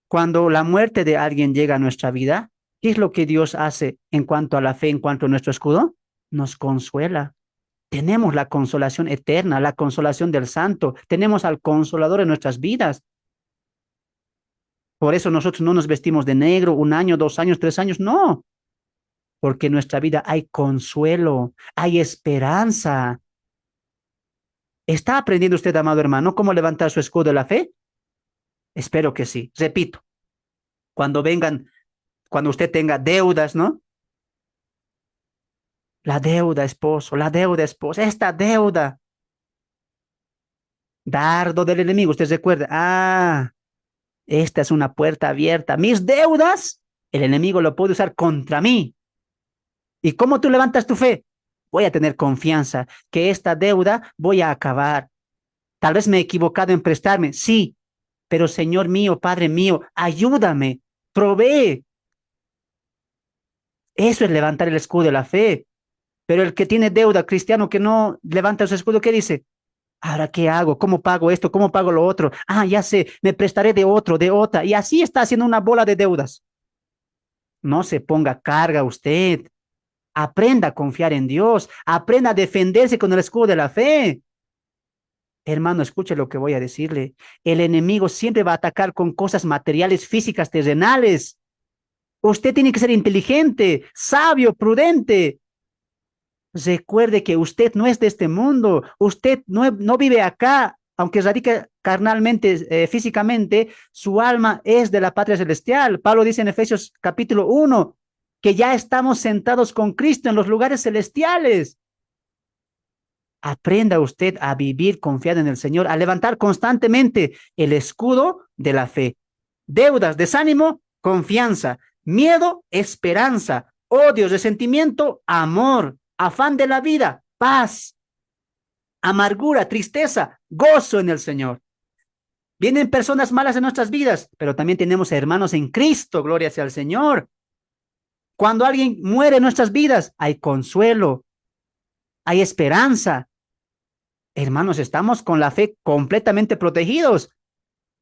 Cuando la muerte de alguien llega a nuestra vida, ¿qué es lo que Dios hace en cuanto a la fe, en cuanto a nuestro escudo? Nos consuela. Tenemos la consolación eterna, la consolación del santo. Tenemos al consolador en nuestras vidas. Por eso nosotros no nos vestimos de negro 1 año, 2 años, 3 años. No, porque en nuestra vida hay consuelo, hay esperanza. ¿Está aprendiendo usted, amado hermano, cómo levantar su escudo de la fe? Espero que sí. Repito, cuando vengan, cuando usted tenga deudas, ¿no? La deuda, esposa, esta deuda, dardo del enemigo. Usted recuerda, esta es una puerta abierta. Mis deudas, el enemigo lo puede usar contra mí. ¿Y cómo tú levantas tu fe? Voy a tener confianza que esta deuda voy a acabar. Tal vez me he equivocado en prestarme, sí, pero Señor mío, Padre mío, ayúdame, provee. Eso es levantar el escudo de la fe. Pero el que tiene deuda, cristiano que no levanta su escudo, ¿qué dice? ¿Ahora qué hago? ¿Cómo pago esto? ¿Cómo pago lo otro? Ya sé, me prestaré de otro, de otra. Y así está haciendo una bola de deudas. No se ponga carga usted. Aprenda a confiar en Dios. Aprenda a defenderse con el escudo de la fe. Hermano, escuche lo que voy a decirle. El enemigo siempre va a atacar con cosas materiales, físicas, terrenales. Usted tiene que ser inteligente, sabio, prudente. Recuerde que usted no es de este mundo. Usted no vive acá, aunque radica carnalmente, físicamente, su alma es de la patria celestial. Pablo dice en Efesios capítulo 1 que ya estamos sentados con Cristo en los lugares celestiales. Aprenda usted a vivir confiado en el Señor, a levantar constantemente el escudo de la fe. Deudas, desánimo, confianza. Miedo, esperanza. Odio, resentimiento, amor. Afán de la vida, paz. Amargura, tristeza, gozo en el Señor. Vienen personas malas en nuestras vidas, pero también tenemos hermanos en Cristo, gloria sea al Señor. Cuando alguien muere en nuestras vidas, hay consuelo, hay esperanza. Hermanos, estamos con la fe completamente protegidos.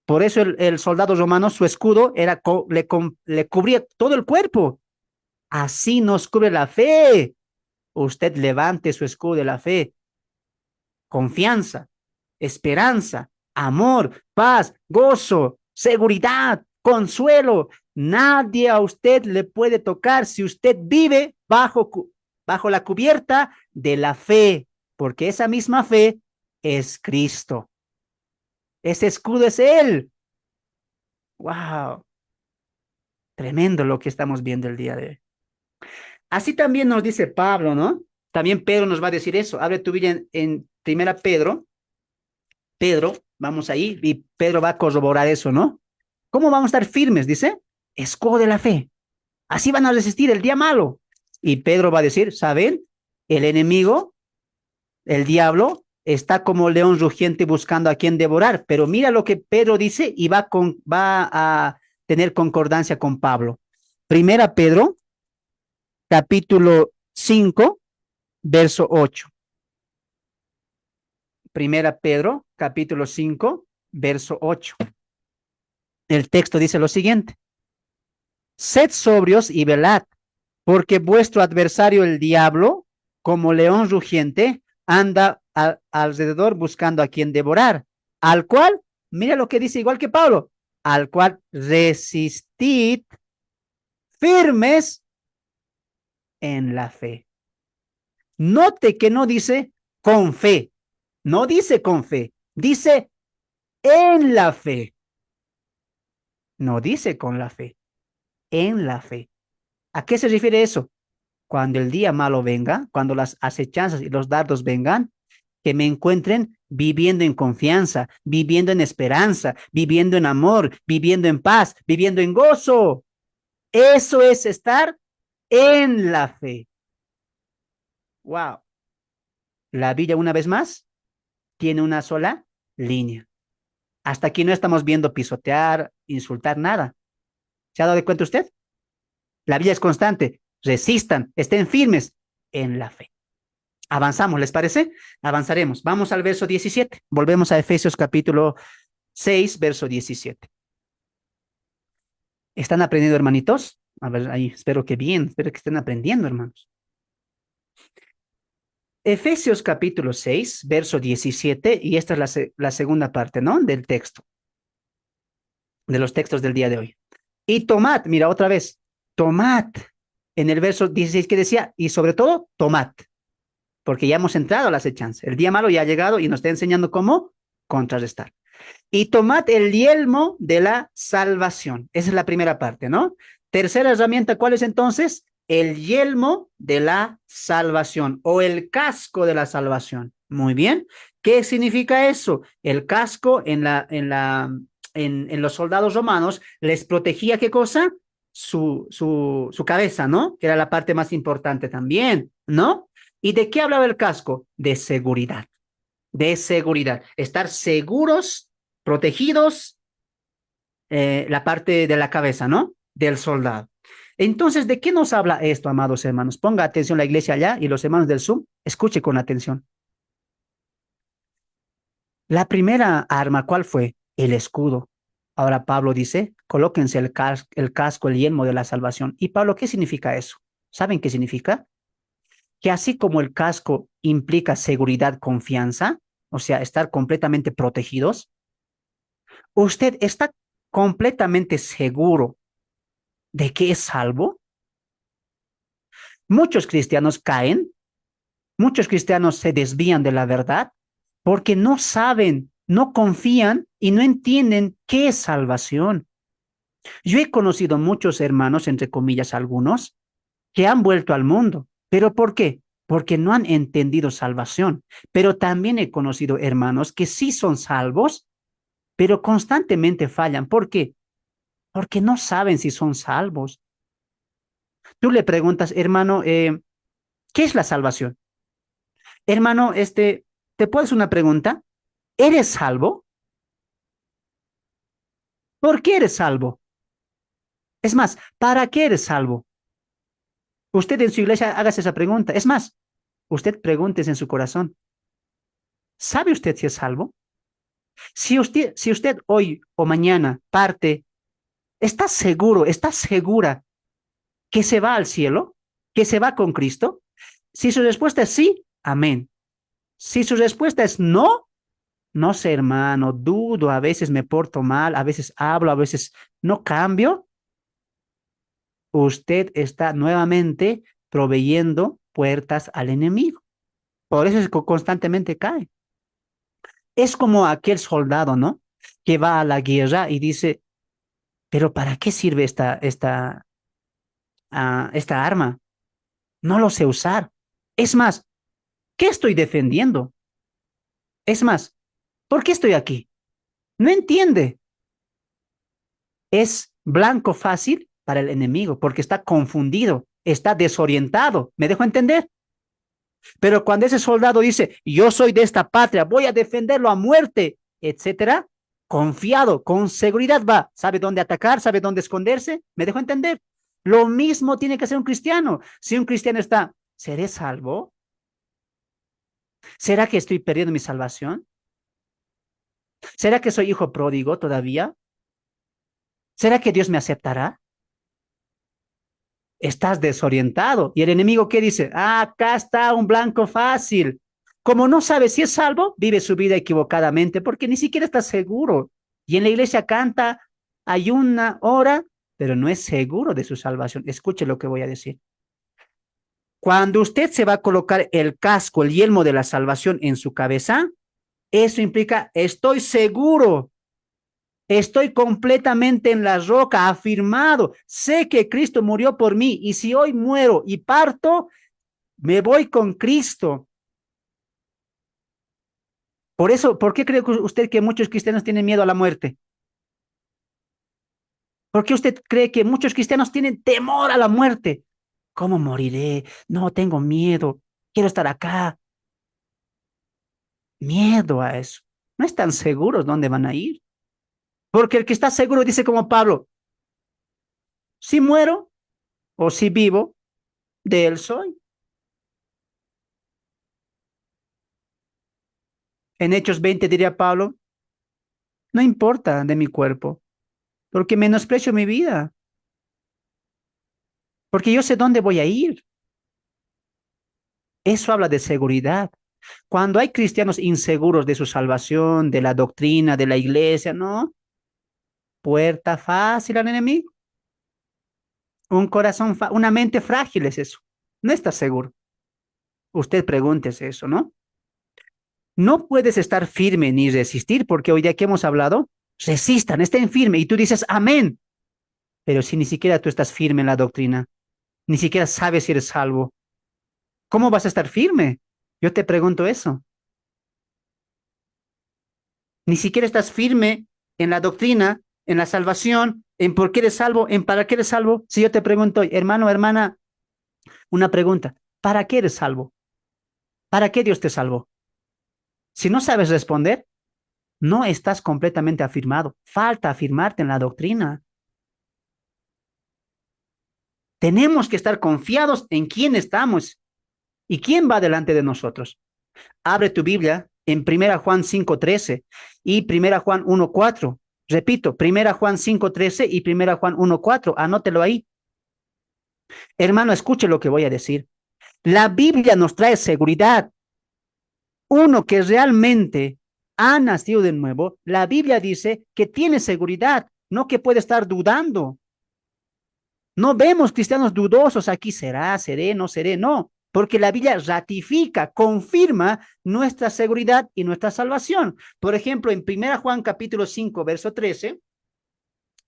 Por eso el soldado romano, su escudo era le cubría todo el cuerpo. Así nos cubre la fe. Usted levante su escudo de la fe. Confianza, esperanza, amor, paz, gozo, seguridad, consuelo. Nadie a usted le puede tocar si usted vive bajo la cubierta de la fe, porque esa misma fe es Cristo. Ese escudo es Él. ¡Wow! Tremendo lo que estamos viendo el día de hoy. Así también nos dice Pablo, ¿no? También Pedro nos va a decir eso. Abre tu Biblia en Primera Pedro. Pedro, vamos ahí, y Pedro va a corroborar eso, ¿no? ¿Cómo vamos a estar firmes? Dice, escudo de la fe. Así van a resistir el día malo. Y Pedro va a decir, ¿saben? El enemigo, el diablo, está como león rugiente buscando a quien devorar. Pero mira lo que Pedro dice y va a tener concordancia con Pablo. Primera Pedro, capítulo 5, verso 8. Primera Pedro, capítulo 5, verso 8. El texto dice lo siguiente. Sed sobrios y velad, porque vuestro adversario el diablo, como león rugiente, anda alrededor buscando a quien devorar, al cual, mira lo que dice igual que Pablo, al cual resistid firmes en la fe. Note que no dice con fe, no dice con fe, dice en la fe, no dice con la fe, en la fe. ¿A qué se refiere eso? Cuando el día malo venga, cuando las acechanzas y los dardos vengan, que me encuentren viviendo en confianza, viviendo en esperanza, viviendo en amor, viviendo en paz, viviendo en gozo. Eso es estar en la fe. Wow. La Biblia, una vez más, tiene una sola línea. Hasta aquí no estamos viendo pisotear, insultar, nada. ¿Se ha dado cuenta usted? La Biblia es constante. Resistan, estén firmes en la fe. Avanzamos, ¿les parece? Avanzaremos. Vamos al verso 17. Volvemos a Efesios capítulo 6, verso 17. ¿Están aprendiendo, hermanitos? A ver, ahí, espero que bien, espero que estén aprendiendo, hermanos. Efesios capítulo 6, verso 17, y esta es la segunda parte, ¿no? Del texto, de los textos del día de hoy. Y tomad, mira otra vez, tomad, en el verso 16 que decía, y sobre todo, tomad, porque ya hemos entrado a la acechanza. El día malo ya ha llegado y nos está enseñando cómo contrarrestar. Y tomad el yelmo de la salvación. Esa es la primera parte, ¿no? Tercera herramienta, ¿cuál es entonces? El yelmo de la salvación o el casco de la salvación. Muy bien. ¿Qué significa eso? El casco en los soldados romanos les protegía ¿qué cosa? Su cabeza, ¿no? Que era la parte más importante también, ¿no? ¿Y de qué hablaba el casco? De seguridad, de seguridad. Estar seguros, protegidos, la parte de la cabeza, ¿no? Del soldado. Entonces, ¿de qué nos habla esto, amados hermanos? Ponga atención la iglesia allá y los hermanos del Zoom, escuche con atención. La primera arma, ¿cuál fue? El escudo. Ahora Pablo dice, colóquense el casco, el yelmo de la salvación. ¿Y Pablo, qué significa eso? ¿Saben qué significa? Que así como el casco implica seguridad, confianza, o sea, estar completamente protegidos, usted está completamente seguro de que es salvo. Muchos cristianos caen, muchos cristianos se desvían de la verdad porque no saben, no confían y no entienden qué es salvación. Yo he conocido muchos hermanos, entre comillas algunos, que han vuelto al mundo. ¿Pero por qué? Porque no han entendido salvación. Pero también he conocido hermanos que sí son salvos, pero constantemente fallan. ¿Por qué? Porque no saben si son salvos. Tú le preguntas, hermano, ¿qué es la salvación? Hermano, ¿te puedo hacer una pregunta? ¿Eres salvo? ¿Por qué eres salvo? Es más, ¿para qué eres salvo? Usted en su iglesia hágase esa pregunta. Es más, usted pregúntese en su corazón, ¿sabe usted si es salvo? Si usted hoy o mañana parte, ¿está seguro, está segura que se va al cielo, que se va con Cristo? Si su respuesta es sí, amén. Si su respuesta es no, no sé, hermano, dudo, a veces me porto mal, a veces hablo, a veces no cambio. Usted está nuevamente proveyendo puertas al enemigo. Por eso es que constantemente cae. Es como aquel soldado, ¿no? Que va a la guerra y dice, pero ¿para qué sirve esta arma? No lo sé usar. Es más, ¿qué estoy defendiendo? Es más, ¿por qué estoy aquí? No entiende. Es blanco fácil para el enemigo porque está confundido, está desorientado. ¿Me dejo entender? Pero cuando ese soldado dice, yo soy de esta patria, voy a defenderlo a muerte, etcétera, confiado, con seguridad va, sabe dónde atacar, sabe dónde esconderse, ¿me dejo entender? Lo mismo tiene que hacer un cristiano. Si un cristiano está, ¿seré salvo? ¿Será que estoy perdiendo mi salvación? ¿Será que soy hijo pródigo todavía? ¿Será que Dios me aceptará? estás desorientado. Y el enemigo, ¿qué dice? Ah, acá está un blanco fácil. Como no sabe si es salvo, vive su vida equivocadamente porque ni siquiera está seguro. Y en la iglesia canta, hay una hora, pero no es seguro de su salvación. Escuche lo que voy a decir. Cuando usted se va a colocar el casco, el yelmo de la salvación en su cabeza, eso implica, estoy seguro, estoy completamente en la roca, afirmado, sé que Cristo murió por mí y si hoy muero y parto, me voy con Cristo. Por eso, ¿por qué cree usted que muchos cristianos tienen miedo a la muerte? ¿Por qué usted cree que muchos cristianos tienen temor a la muerte? ¿Cómo moriré? No, tengo miedo, quiero estar acá. Miedo a eso. No están seguros dónde van a ir. Porque el que está seguro dice como Pablo, si muero o si vivo, de él soy. En Hechos 20 diría Pablo, no importa de mi cuerpo, porque menosprecio mi vida, porque yo sé dónde voy a ir. Eso habla de seguridad. Cuando hay cristianos inseguros de su salvación, de la doctrina, de la iglesia, no, puerta fácil al enemigo. Un corazón, una mente frágil es eso. No está seguro. Usted pregúntese eso, ¿no? No puedes estar firme ni resistir, porque hoy día que hemos hablado, resistan, estén firme y tú dices amén, pero si ni siquiera tú estás firme en la doctrina, ni siquiera sabes si eres salvo, ¿cómo vas a estar firme? Yo te pregunto eso. Ni siquiera estás firme en la doctrina, en la salvación, en por qué eres salvo, en para qué eres salvo. Si yo te pregunto, hermano, hermana, una pregunta, ¿para qué eres salvo? ¿Para qué Dios te salvó? Si no sabes responder, no estás completamente afirmado. Falta afirmarte en la doctrina. Tenemos que estar confiados en quién estamos y quién va delante de nosotros. Abre tu Biblia en Primera Juan 5:13 y Primera Juan 1:4. Repito, Primera Juan 5:13 y Primera Juan 1:4. Anótelo ahí. Hermano, escuche lo que voy a decir. La Biblia nos trae seguridad. Uno que realmente ha nacido de nuevo, la Biblia dice que tiene seguridad, no que puede estar dudando. No vemos cristianos dudosos, aquí será, seré, no seré, no, porque la Biblia ratifica, confirma nuestra seguridad y nuestra salvación. Por ejemplo, en 1 Juan capítulo 5, verso 13,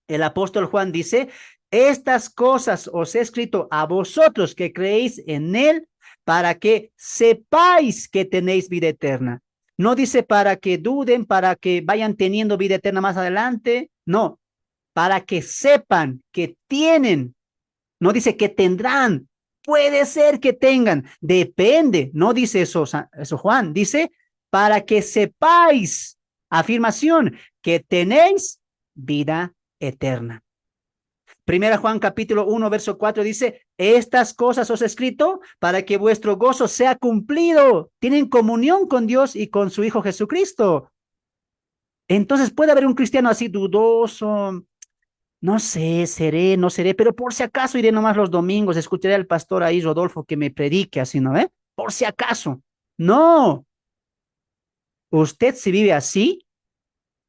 el apóstol Juan dice, estas cosas os he escrito a vosotros que creéis en él para que sepáis que tenéis vida eterna. No dice para que duden, para que vayan teniendo vida eterna más adelante, no, para que sepan que tienen, no dice que tendrán, puede ser que tengan, depende, no dice eso Juan, dice para que sepáis, afirmación, que tenéis vida eterna. Primera Juan capítulo 1, verso 4 dice, estas cosas os he escrito para que vuestro gozo sea cumplido. Tienen comunión con Dios y con su Hijo Jesucristo. Entonces puede haber un cristiano así dudoso, no sé, seré, no seré, pero por si acaso iré nomás los domingos, escucharé al pastor ahí, Rodolfo, que me predique así, ¿no? Por si acaso. No, usted si vive así,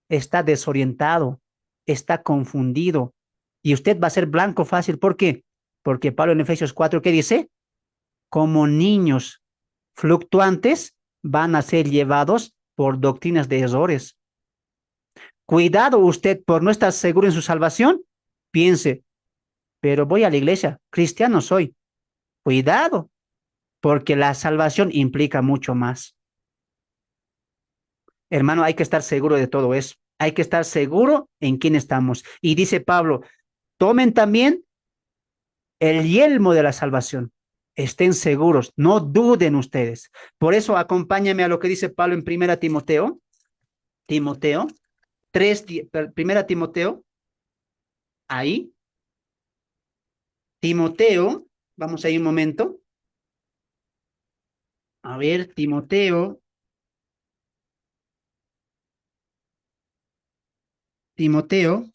está desorientado, está confundido y usted va a ser blanco fácil. ¿Por qué? Porque Pablo en Efesios 4, ¿qué dice? Como niños fluctuantes van a ser llevados por doctrinas de errores. Cuidado usted por no estar seguro en su salvación. Piense, pero voy a la iglesia, cristiano soy. Cuidado, porque la salvación implica mucho más. Hermano, hay que estar seguro de todo eso. Hay que estar seguro en quién estamos. Y dice Pablo, tomen también el yelmo de la salvación. Estén seguros, no duden ustedes. Por eso acompáñame a lo que dice Pablo en Primera Timoteo, Timoteo 3, Primera Timoteo, ahí, Timoteo, vamos ahí un momento. A ver, Timoteo, Timoteo,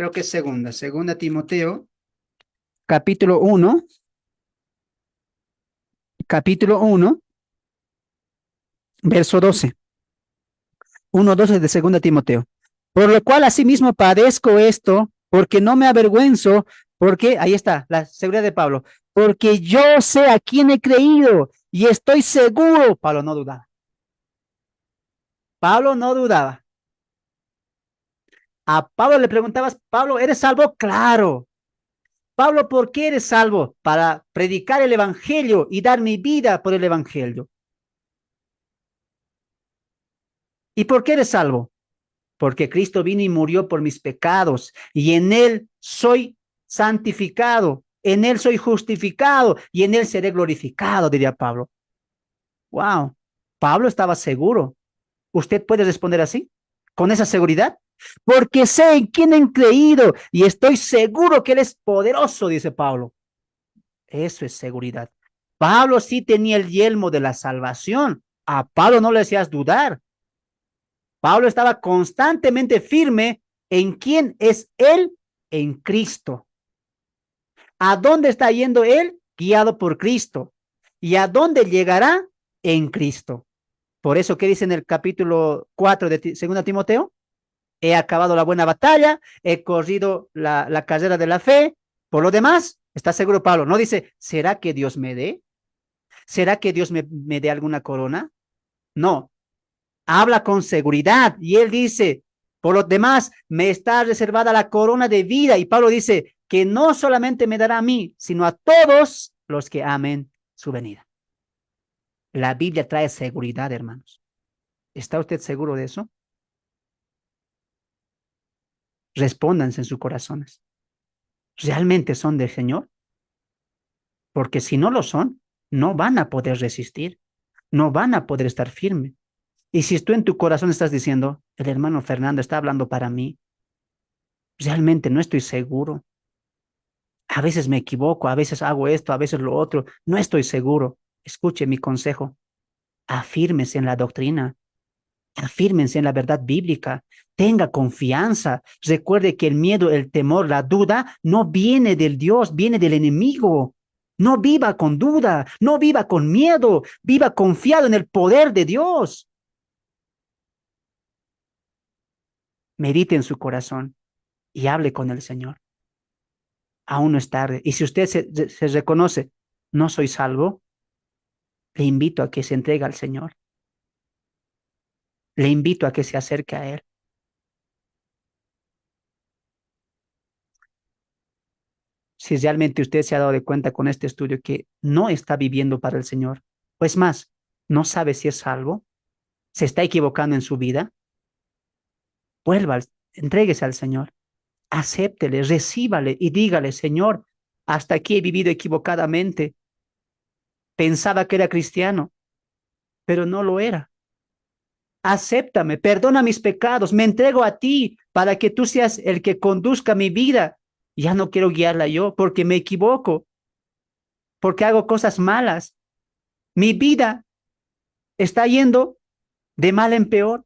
creo que es segunda Timoteo, capítulo 1, verso 12. 1:12 de segunda Timoteo. Por lo cual asimismo padezco esto, porque no me avergüenzo, porque, ahí está, la seguridad de Pablo, porque yo sé a quién he creído y estoy seguro. Pablo no dudaba. Pablo no dudaba. A Pablo le preguntabas, Pablo, ¿eres salvo? Claro. Pablo, ¿por qué eres salvo? Para predicar el evangelio y dar mi vida por el evangelio. ¿Y por qué eres salvo? Porque Cristo vino y murió por mis pecados y en él soy santificado, en él soy justificado y en él seré glorificado, diría Pablo. Wow, Pablo estaba seguro. ¿Usted puede responder así? ¿Con esa seguridad? Porque sé en quién he creído y estoy seguro que él es poderoso, dice Pablo. Eso es seguridad. Pablo sí tenía el yelmo de la salvación. A Pablo no le hacías dudar. Pablo estaba constantemente firme en quién es él en Cristo. ¿A dónde está yendo él? Guiado por Cristo. ¿Y a dónde llegará? En Cristo. Por eso, ¿qué dice en el capítulo 4 de 2 Timoteo? He acabado la buena batalla, he corrido la carrera de la fe. Por lo demás, está seguro Pablo. No dice, ¿será que Dios me dé? ¿Será que Dios me dé alguna corona? No, habla con seguridad y él dice, por lo demás, me está reservada la corona de vida. Y Pablo dice que no solamente me dará a mí, sino a todos los que amen su venida. La Biblia trae seguridad, hermanos. ¿Está usted seguro de eso? Respóndanse en sus corazones. ¿Realmente son del Señor? Porque si no lo son, no van a poder resistir, no van a poder estar firmes. Y si tú en tu corazón estás diciendo, el hermano Fernando está hablando para mí, realmente no estoy seguro. A veces me equivoco, a veces hago esto, a veces lo otro, no estoy seguro. Escuche mi consejo. Afírmese en la doctrina, afírmense en la verdad bíblica, tenga confianza. Recuerde que el miedo, el temor, la duda no viene del Dios, viene del enemigo. No viva con duda, no viva con miedo, viva confiado en el poder de Dios. Medite en su corazón y hable con el Señor. Aún no es tarde. Y si usted se reconoce, no soy salvo, le invito a que se entregue al Señor. Le invito a que se acerque a Él. Si realmente usted se ha dado de cuenta con este estudio que no está viviendo para el Señor, pues más, no sabe si es salvo, se está equivocando en su vida, vuelva, entréguese al Señor, acéptele, recíbale y dígale, Señor, hasta aquí he vivido equivocadamente, pensaba que era cristiano, pero no lo era. Acéptame, perdona mis pecados, me entrego a ti para que tú seas el que conduzca mi vida. Ya no quiero guiarla yo porque me equivoco, porque hago cosas malas. Mi vida está yendo de mal en peor.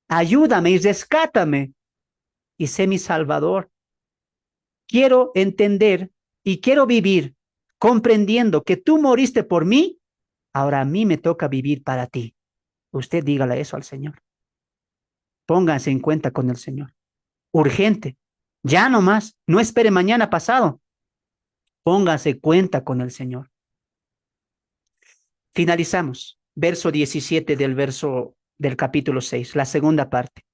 Ayúdame y rescátame y sé mi salvador. Quiero entender y quiero vivir comprendiendo que tú moriste por mí, ahora a mí me toca vivir para ti. Usted dígale eso al Señor. Pónganse en cuenta con el Señor. Urgente. Ya no más. No espere mañana pasado. Póngase cuenta con el Señor. Finalizamos. Verso 17 del capítulo 6, la segunda parte.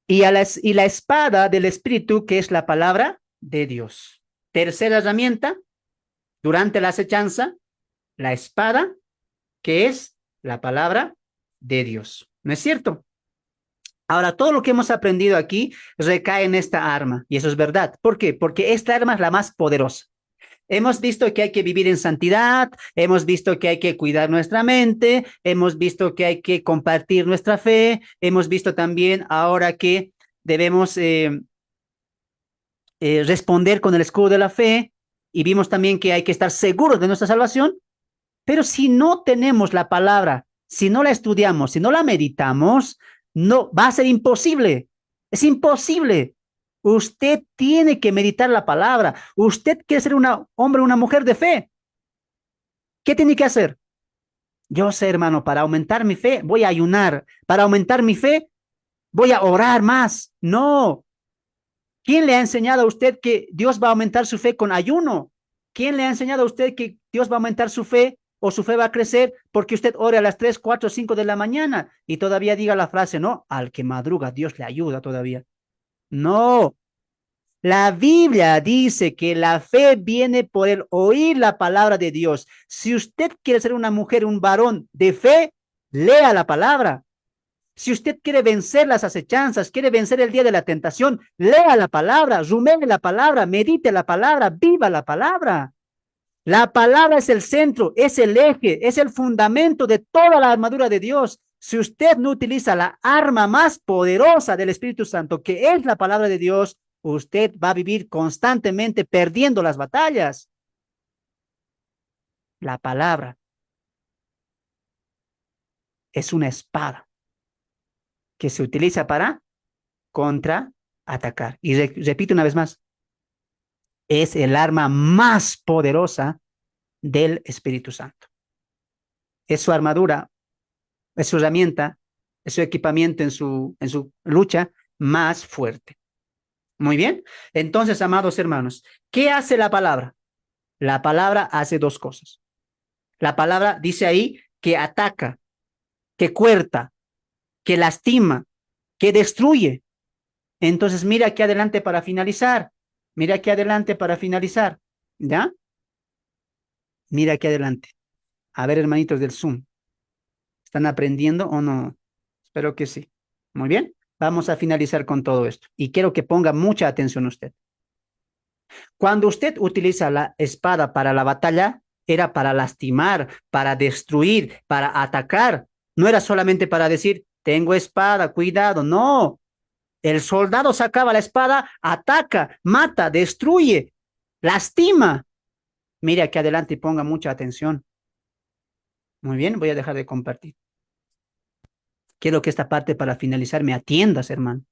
Y la espada del Espíritu, que es la palabra de Dios. Tercera herramienta, durante la acechanza, la espada, que es la palabra de Dios. ¿No es cierto? Ahora, todo lo que hemos aprendido aquí recae en esta arma, y eso es verdad. ¿Por qué? Porque esta arma es la más poderosa. Hemos visto que hay que vivir en santidad, hemos visto que hay que cuidar nuestra mente, hemos visto que hay que compartir nuestra fe, hemos visto también ahora que debemos responder con el escudo de la fe y vimos también que hay que estar seguros de nuestra salvación, pero si no tenemos la palabra, si no la estudiamos, si no la meditamos, no va a ser imposible. Es imposible. Usted tiene que meditar la palabra. Usted quiere ser un hombre o una mujer de fe. ¿Qué tiene que hacer? Yo sé, hermano, para aumentar mi fe, voy a ayunar. Para aumentar mi fe, voy a orar más. No. ¿Quién le ha enseñado a usted que Dios va a aumentar su fe con ayuno? ¿Quién le ha enseñado a usted que Dios va a aumentar su fe o su fe va a crecer porque usted ore a las 3, 4, 5 de la mañana y todavía diga la frase, no, al que madruga Dios le ayuda todavía? No, la Biblia dice que la fe viene por el oír la palabra de Dios. Si usted quiere ser una mujer, un varón de fe, lea la palabra. Si usted quiere vencer las acechanzas, quiere vencer el día de la tentación, lea la palabra, rumee la palabra, medite la palabra, viva la palabra. La palabra es el centro, es el eje, es el fundamento de toda la armadura de Dios. Si usted no utiliza la arma más poderosa del Espíritu Santo, que es la palabra de Dios, usted va a vivir constantemente perdiendo las batallas. La palabra es una espada que se utiliza para contraatacar. Y repito una vez más, es el arma más poderosa del Espíritu Santo. Es su armadura, es su herramienta, es su equipamiento en su lucha más fuerte. Muy bien. Entonces, amados hermanos, ¿qué hace la palabra? La palabra hace dos cosas. La palabra dice ahí que ataca, que cuerta, que lastima, que destruye. Entonces, mira aquí adelante para finalizar. Mira aquí adelante para finalizar. ¿Ya? Mira aquí adelante. A ver, hermanitos del Zoom. ¿Están aprendiendo o no? Espero que sí. Muy bien. Vamos a finalizar con todo esto. Y quiero que ponga mucha atención usted. Cuando usted utiliza la espada para la batalla, era para lastimar, para destruir, para atacar. No era solamente para decir, tengo espada, cuidado. No. El soldado sacaba la espada, ataca, mata, destruye, lastima. Mire aquí adelante y ponga mucha atención. Muy bien, voy a dejar de compartir. Quiero que esta parte para finalizar me atiendas, hermano.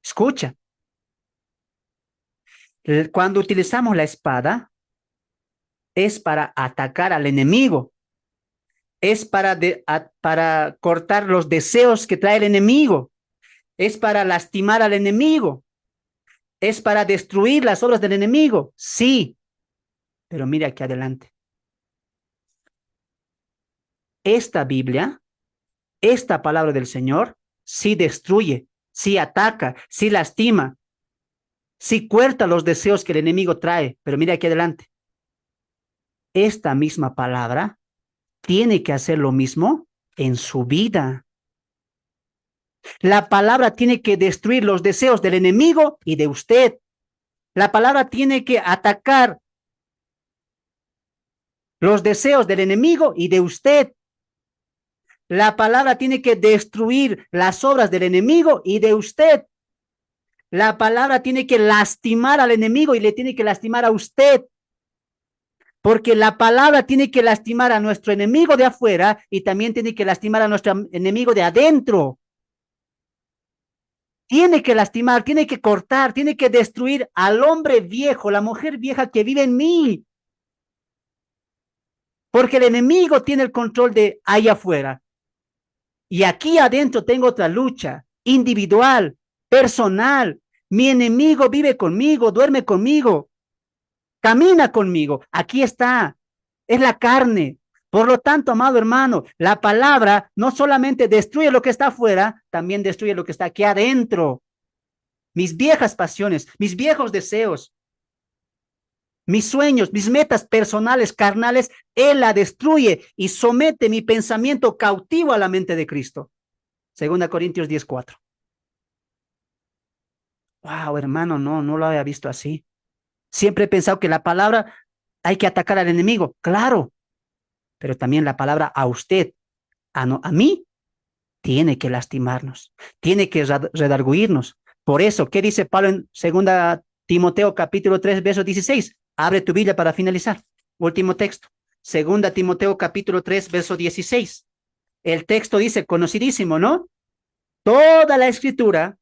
Escucha. Cuando utilizamos la espada, es para atacar al enemigo. Es para cortar los deseos que trae el enemigo. Es para lastimar al enemigo. Es para destruir las obras del enemigo. Sí, pero mire aquí adelante. Esta Biblia, esta palabra del Señor, sí destruye, sí ataca, sí lastima, sí cuerta los deseos que el enemigo trae. Pero mire aquí adelante. Esta misma palabra tiene que hacer lo mismo en su vida. La palabra tiene que destruir los deseos del enemigo y de usted. La palabra tiene que atacar los deseos del enemigo y de usted. La palabra tiene que destruir las obras del enemigo y de usted. La palabra tiene que lastimar al enemigo y le tiene que lastimar a usted. Porque la palabra tiene que lastimar a nuestro enemigo de afuera y también tiene que lastimar a nuestro enemigo de adentro. Tiene que lastimar, tiene que cortar, tiene que destruir al hombre viejo, la mujer vieja que vive en mí. Porque el enemigo tiene el control de allá afuera. Y aquí adentro tengo otra lucha individual, personal. Mi enemigo vive conmigo, duerme conmigo, camina conmigo. Aquí está. Es la carne. Por lo tanto, amado hermano, la palabra no solamente destruye lo que está afuera, también destruye lo que está aquí adentro. Mis viejas pasiones, mis viejos deseos, mis sueños, mis metas personales, carnales, Él la destruye y somete mi pensamiento cautivo a la mente de Cristo. 2 Corintios 10:4. Wow, hermano, no lo había visto así. Siempre he pensado que la palabra hay que atacar al enemigo, claro, pero también la palabra a usted, a mí, tiene que lastimarnos, tiene que redarguirnos. Por eso, ¿qué dice Pablo en 2 Timoteo capítulo 3, verso 16? Abre tu Biblia para finalizar. Último texto. 2 Timoteo capítulo 3, verso 16. El texto dice, conocidísimo, ¿no? Toda la escritura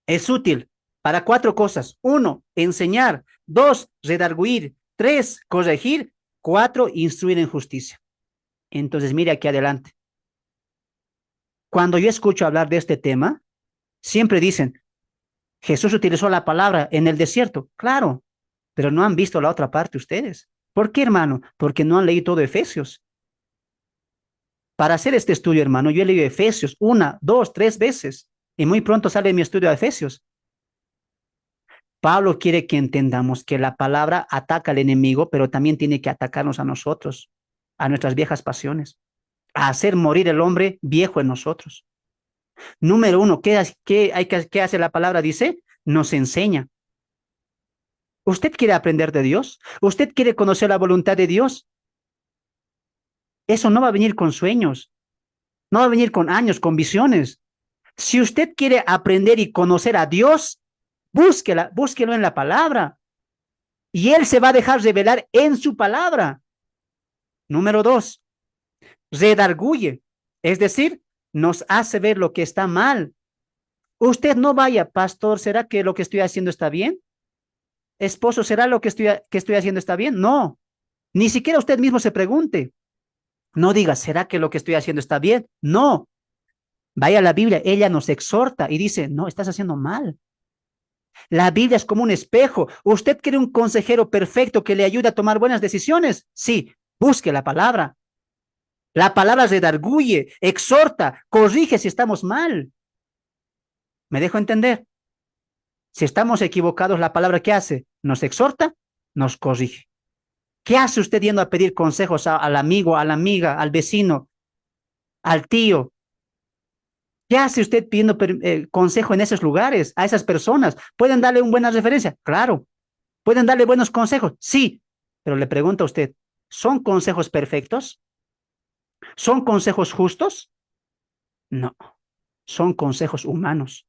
Es útil para cuatro cosas. Uno, enseñar. Dos, redarguir. Tres, corregir. Cuatro, instruir en justicia. Entonces, mire aquí adelante. Cuando yo escucho hablar de este tema, siempre dicen, Jesús utilizó la palabra en el desierto. Claro, pero no han visto la otra parte ustedes. ¿Por qué, hermano? Porque no han leído todo Efesios. Para hacer este estudio, hermano, yo he leído Efesios una, dos, tres veces y muy pronto sale mi estudio de Efesios. Pablo quiere que entendamos que la palabra ataca al enemigo, pero también tiene que atacarnos a nosotros, a nuestras viejas pasiones, a hacer morir el hombre viejo en nosotros. Número uno, ¿qué hace la palabra? Dice, nos enseña. ¿Usted quiere aprender de Dios? ¿Usted quiere conocer la voluntad de Dios? Eso no va a venir con sueños, no va a venir con años, con visiones. Si usted quiere aprender y conocer a Dios, búsquelo en la palabra. Y Él se va a dejar revelar en su palabra. Número dos, redarguye, es decir, nos hace ver lo que está mal. Usted no vaya, pastor, ¿será que lo que estoy haciendo está bien? Esposo, ¿será lo que estoy haciendo está bien? No, ni siquiera usted mismo se pregunte. No diga, ¿será que lo que estoy haciendo está bien? No, vaya a la Biblia, ella nos exhorta y dice, no, estás haciendo mal. La Biblia es como un espejo. ¿Usted quiere un consejero perfecto que le ayude a tomar buenas decisiones? Sí, busque la palabra. La palabra redarguye, exhorta, corrige si estamos mal. ¿Me dejo entender? Si estamos equivocados, la palabra ¿qué hace? Nos exhorta, nos corrige. ¿Qué hace usted yendo a pedir consejos al amigo, a la amiga, al vecino, al tío? ¿Qué hace usted pidiendo consejo en esos lugares, a esas personas? ¿Pueden darle una buena referencia? Claro. ¿Pueden darle buenos consejos? Sí. Pero le pregunto a usted, ¿son consejos perfectos? ¿Son consejos justos? No, son consejos humanos.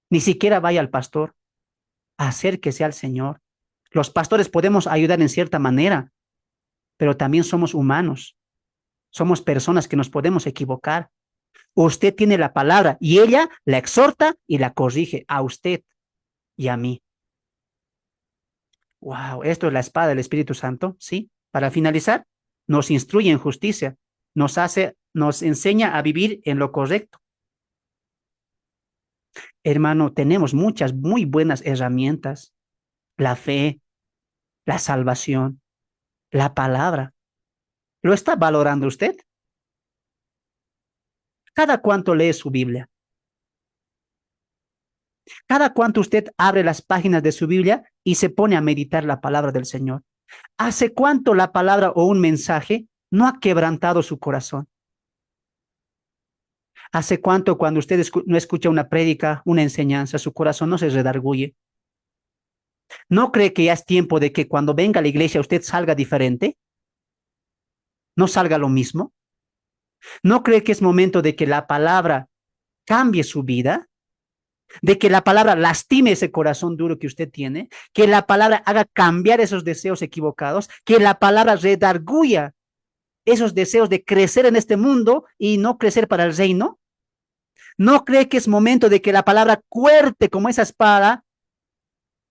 Ni siquiera vaya al pastor, acérquese al Señor. Los pastores podemos ayudar en cierta manera, pero también somos humanos. Somos personas que nos podemos equivocar. Usted tiene la palabra y ella la exhorta y la corrige a usted y a mí. Wow, esto es la espada del Espíritu Santo, ¿sí? Para finalizar, nos instruye en justicia, nos enseña a vivir en lo correcto. Hermano, tenemos muchas muy buenas herramientas, la fe, la salvación, la palabra. ¿Lo está valorando usted? ¿Cada cuánto lee su Biblia? ¿Cada cuánto usted abre las páginas de su Biblia y se pone a meditar la palabra del Señor? ¿Hace cuánto la palabra o un mensaje no ha quebrantado su corazón? ¿Hace cuánto cuando usted no escucha una prédica, una enseñanza, su corazón no se redarguye? ¿No cree que ya es tiempo de que cuando venga a la iglesia usted salga diferente? ¿No salga lo mismo? ¿No cree que es momento de que la palabra cambie su vida? ¿De que la palabra lastime ese corazón duro que usted tiene? ¿Que la palabra haga cambiar esos deseos equivocados? ¿Que la palabra redarguya esos deseos de crecer en este mundo y no crecer para el reino? ¿No cree que es momento de que la palabra cuerte como esa espada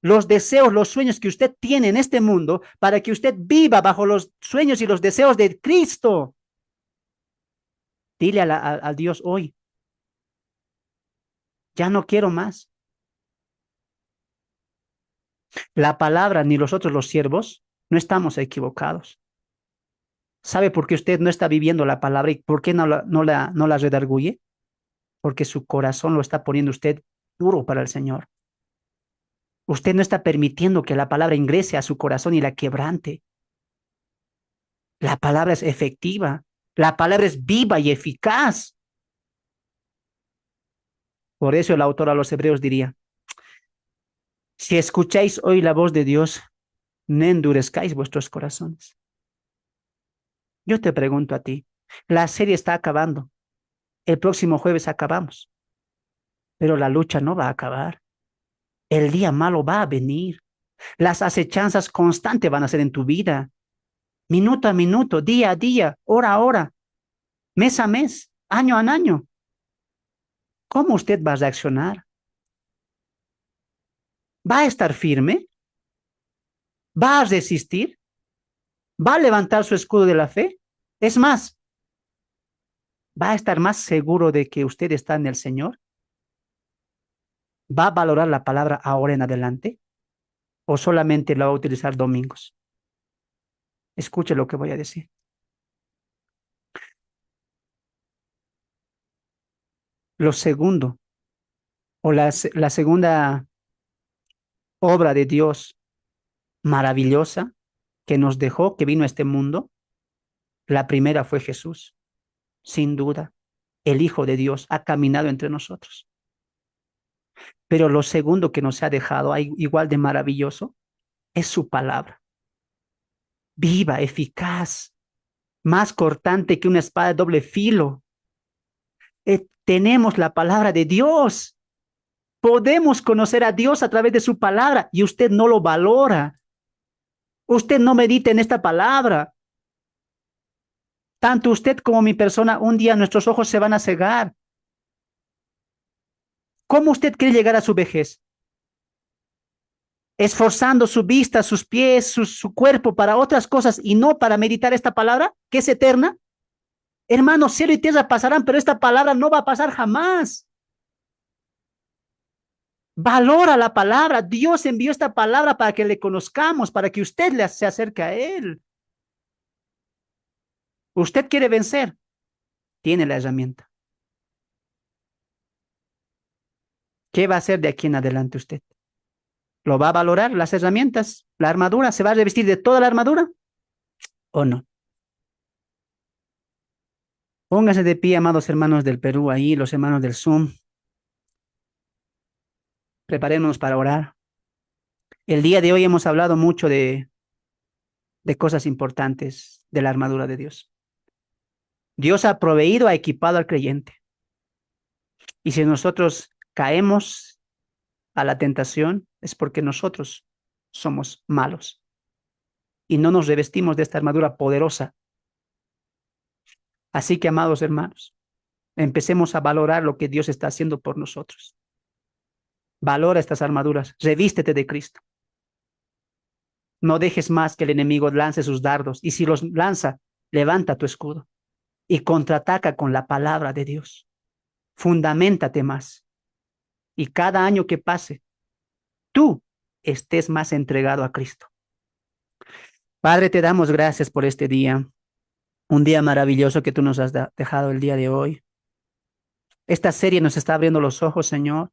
los deseos, los sueños que usted tiene en este mundo para que usted viva bajo los sueños y los deseos de Cristo? Dile a Dios hoy, ya no quiero más. La palabra ni nosotros los siervos no estamos equivocados. ¿Sabe por qué usted no está viviendo la palabra y por qué no la redarguye? Porque su corazón lo está poniendo usted duro para el Señor. Usted no está permitiendo que la palabra ingrese a su corazón y la quebrante. La palabra es efectiva. La palabra es viva y eficaz. Por eso el autor a los Hebreos diría, si escucháis hoy la voz de Dios, no endurezcáis vuestros corazones. Yo te pregunto a ti, la serie está acabando. El próximo jueves acabamos, pero la lucha no va a acabar. El día malo va a venir. Las acechanzas constantes van a ser en tu vida, minuto a minuto, día a día, hora a hora, mes a mes, año a año. ¿Cómo usted va a reaccionar? ¿Va a estar firme? ¿Va a resistir? ¿Va a levantar su escudo de la fe? Es más, ¿va a estar más seguro de que usted está en el Señor? ¿Va a valorar la palabra ahora en adelante? ¿O solamente la va a utilizar domingos? Escuche lo que voy a decir. Lo segundo, la segunda obra de Dios maravillosa que nos dejó, que vino a este mundo, la primera fue Jesús, sin duda. El Hijo de Dios ha caminado entre nosotros. Pero lo segundo que nos ha dejado, igual de maravilloso, es su palabra. Viva, eficaz, más cortante que una espada de doble filo. Tenemos la palabra de Dios. Podemos conocer a Dios a través de su palabra y usted no lo valora. Usted no medita en esta palabra. Tanto usted como mi persona, un día nuestros ojos se van a cegar. ¿Cómo usted quiere llegar a su vejez? Esforzando su vista, sus pies, su cuerpo para otras cosas y no para meditar esta palabra que es eterna. Hermanos, cielo y tierra pasarán, pero esta palabra no va a pasar jamás. Valora la palabra. Dios envió esta palabra para que le conozcamos, para que usted se acerque a Él. Usted quiere vencer, tiene la herramienta. ¿Qué va a hacer de aquí en adelante usted? ¿Lo va a valorar las herramientas, la armadura? ¿Se va a revestir de toda la armadura o no? Póngase de pie, amados hermanos del Perú, ahí, los hermanos del Zoom. Preparémonos para orar. El día de hoy hemos hablado mucho de cosas importantes de la armadura de Dios. Dios ha proveído, ha equipado al creyente. Y si nosotros caemos a la tentación, es porque nosotros somos malos y no nos revestimos de esta armadura poderosa. Así que, amados hermanos, empecemos a valorar lo que Dios está haciendo por nosotros. Valora estas armaduras, revístete de Cristo. No dejes más que el enemigo lance sus dardos y si los lanza, levanta tu escudo y contraataca con la palabra de Dios. Fundamentate más y cada año que pase, tú estés más entregado a Cristo. Padre, te damos gracias por este día, un día maravilloso que tú nos has dejado el día de hoy. Esta serie nos está abriendo los ojos, Señor.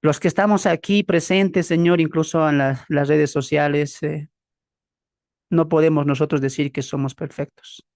Los que estamos aquí presentes, Señor, incluso en las redes sociales, no podemos nosotros decir que somos perfectos.